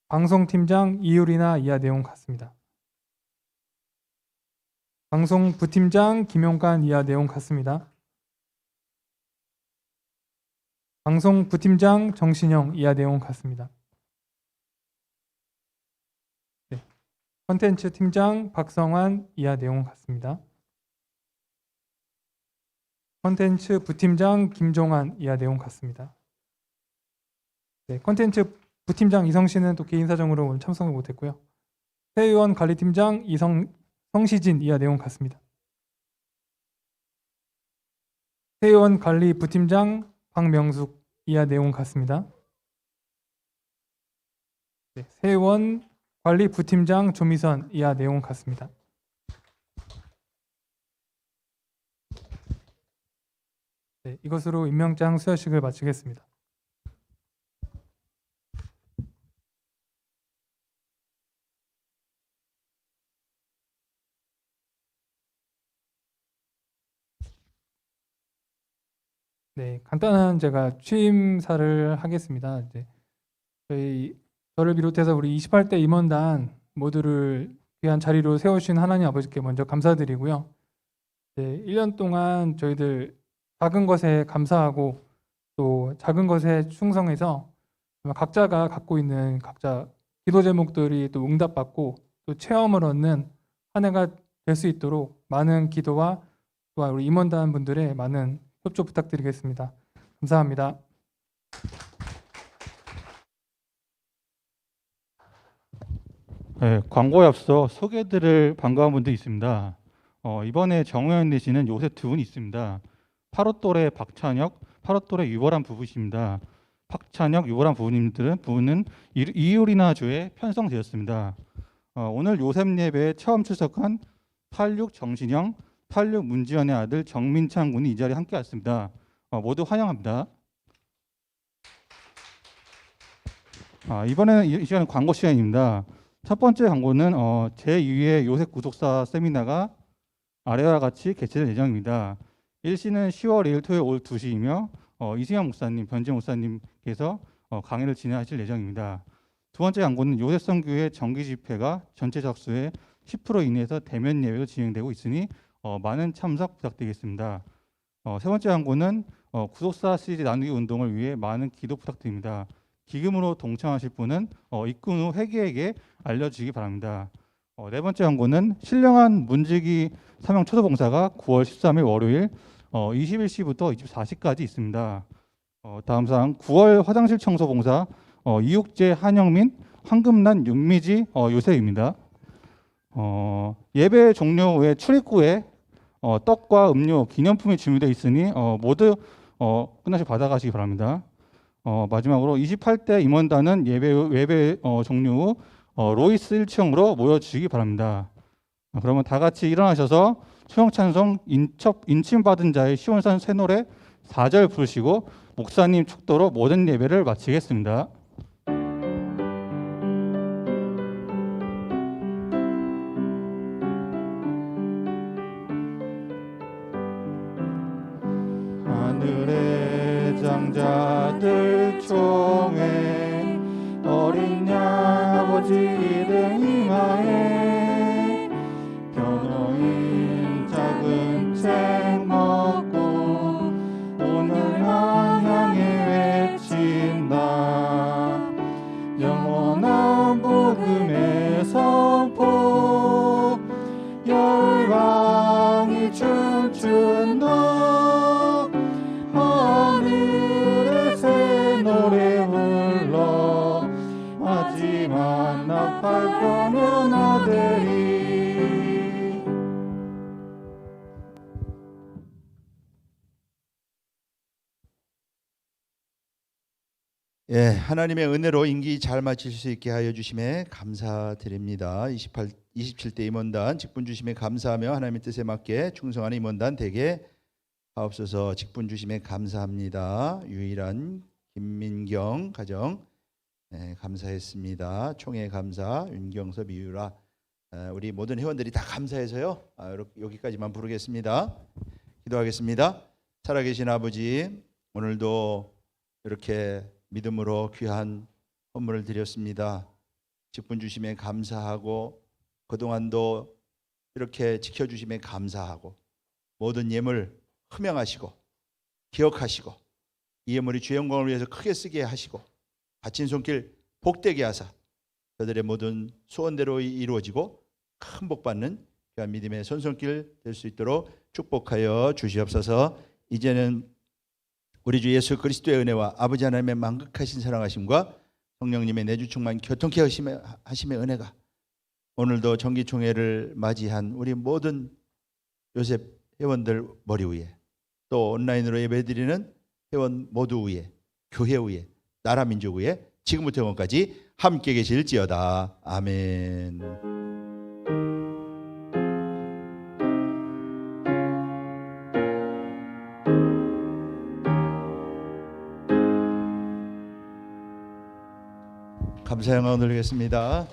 방송팀장 이유리나 이하 내용 같습니다. 방송 부팀장 김용관 이하 내용 같습니다. 방송 부팀장 정신영 이하 내용 같습니다. 네. 콘텐츠 팀장 박성환 이하 내용 같습니다. 콘텐츠 부팀장 김종환 이하 내용 같습니다. 네, 콘텐츠 부팀장 이성 씨는 또 개인 사정으로 오늘 참석을 못했고요. 회의원 관리팀장 성시진 이하 내용 같습니다. 회의원 관리 부팀장 박명숙 이하 내용 같습니다. 네, 회의원 관리 부팀장 조미선 이하 내용 같습니다. 네, 이것으로 임명장 수여식을 마치겠습니다. 네, 간단한 제가 취임사를 하겠습니다. 이제 저를 비롯해서 우리 28대 임원단 모두를 귀한 자리로 세우신 하나님 아버지께 먼저 감사드리고요. 네, 1년 동안 저희들 작은 것에 감사하고 또 작은 것에 충성해서 각자가 갖고 있는 각자 기도 제목들이 또 응답받고 또 체험을 얻는 한 해가 될 수 있도록 많은 기도와 또한 우리 임원단 분들의 많은 협조 부탁드리겠습니다. 감사합니다. 네, 광고에 앞서 소개해드릴 반가운 분들이 있습니다. 이번에 정우현 내시는 요새 두 분이 있습니다. 8호 또래 박찬혁, 8호 또래 유보란 부부십니다. 박찬혁, 유보란 부부는 이유리나 주에 편성되었습니다. 오늘 요셉 예배에 처음 출석한 86 정신영, 86 문지연의 아들 정민창 군이 이 자리에 함께 왔습니다. 모두 환영합니다. 이번에는 이 시간은 광고 시간입니다. 첫 번째 광고는 제2회 요셉 구속사 세미나가 아래와 같이 개최될 예정입니다. 1시는 10월 2일 토요일 오후 2시이며 이승현 목사님, 변재 목사님께서 강의를 진행하실 예정입니다. 두 번째 광고는 요셉 선교회 정기 집회가 전체 접수의 10% 이내에서 대면 예배로 진행되고 있으니 많은 참석 부탁드리겠습니다. 세 번째 광고는 구속사 CD 나누기 운동을 위해 많은 기도 부탁드립니다. 기금으로 동참하실 분은 입금 후 회계에게 알려주시기 바랍니다. 네 번째 광고는 신령한 문지기 사명 초소봉사가 9월 13일 월요일 21시부터 24시까지 있습니다. 다음 사항 9월 화장실 청소 봉사 이육재 한영민 황금란 윤미지 요셉입니다. 예배 종료 후에 출입구에 떡과 음료, 기념품이 준비되어 있으니 모두 끝나시고 받아가시기 바랍니다. 마지막으로 28대 임원단은 예배 종료 후 로이스 1층으로 모여주시기 바랍니다. 그러면 다 같이 일어나셔서 초영찬송 인침받은 자의 시온산 새 노래 4절 부르시고 목사님 축도로 모든 예배를 마치겠습니다. 하늘의 장자들 총회 어린 양 아버지 이름 임하에 변호인 작은 책 먹고 오늘 향해 외친다. 영원한 복음의 선포 열방이 춤춘다. 나팔 거는 아들이. 예, 하나님의 은혜로 임기 잘 마칠 수 있게 하여 주심에 감사드립니다. 27대 임원단 직분 주심에 감사하며 하나님의 뜻에 맞게 충성하는 임원단 되게 하옵소서. 직분 주심에 감사합니다. 유일한 김민경 가정 감사했습니다. 총회 감사 윤경섭 이유라 우리 모든 회원들이 다 감사해서요. 여기까지만 부르겠습니다. 기도하겠습니다. 살아계신 아버지, 오늘도 이렇게 믿음으로 귀한 헌물을 드렸습니다. 직분 주심에 감사하고 그동안도 이렇게 지켜주심에 감사하고 모든 예물 흠양하시고 기억하시고 이 예물이 주의 영광을 위해서 크게 쓰게 하시고 바친 손길 복되게 하사 그들의 모든 소원대로 이루어지고 큰 복 받는 귀한 믿음의 손손길 될 수 있도록 축복하여 주시옵소서. 이제는 우리 주 예수 그리스도의 은혜와 아버지 하나님의 만극하신 사랑하심과 성령님의 내주 충만 교통케 하심의 은혜가 오늘도 정기총회를 맞이한 우리 모든 요셉 회원들 머리 위에 또 온라인으로 예배드리는 회원 모두 위에 교회 위에 나라 민족 위에 지금부터 영원까지 함께 계실지어다. 아멘. 감사 영광 돌리겠습니다.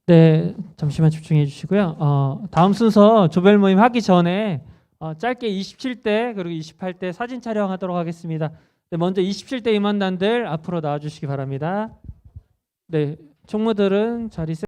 네, 잠시만 집중해 주시고요. 다음 순서 조별 모임 하기 전에 짧게 27대 그리고 28대 사진 촬영하도록 하겠습니다. 네, 먼저 27대 임원단들 앞으로 나와 주시기 바랍니다. 네, 총무들은 자리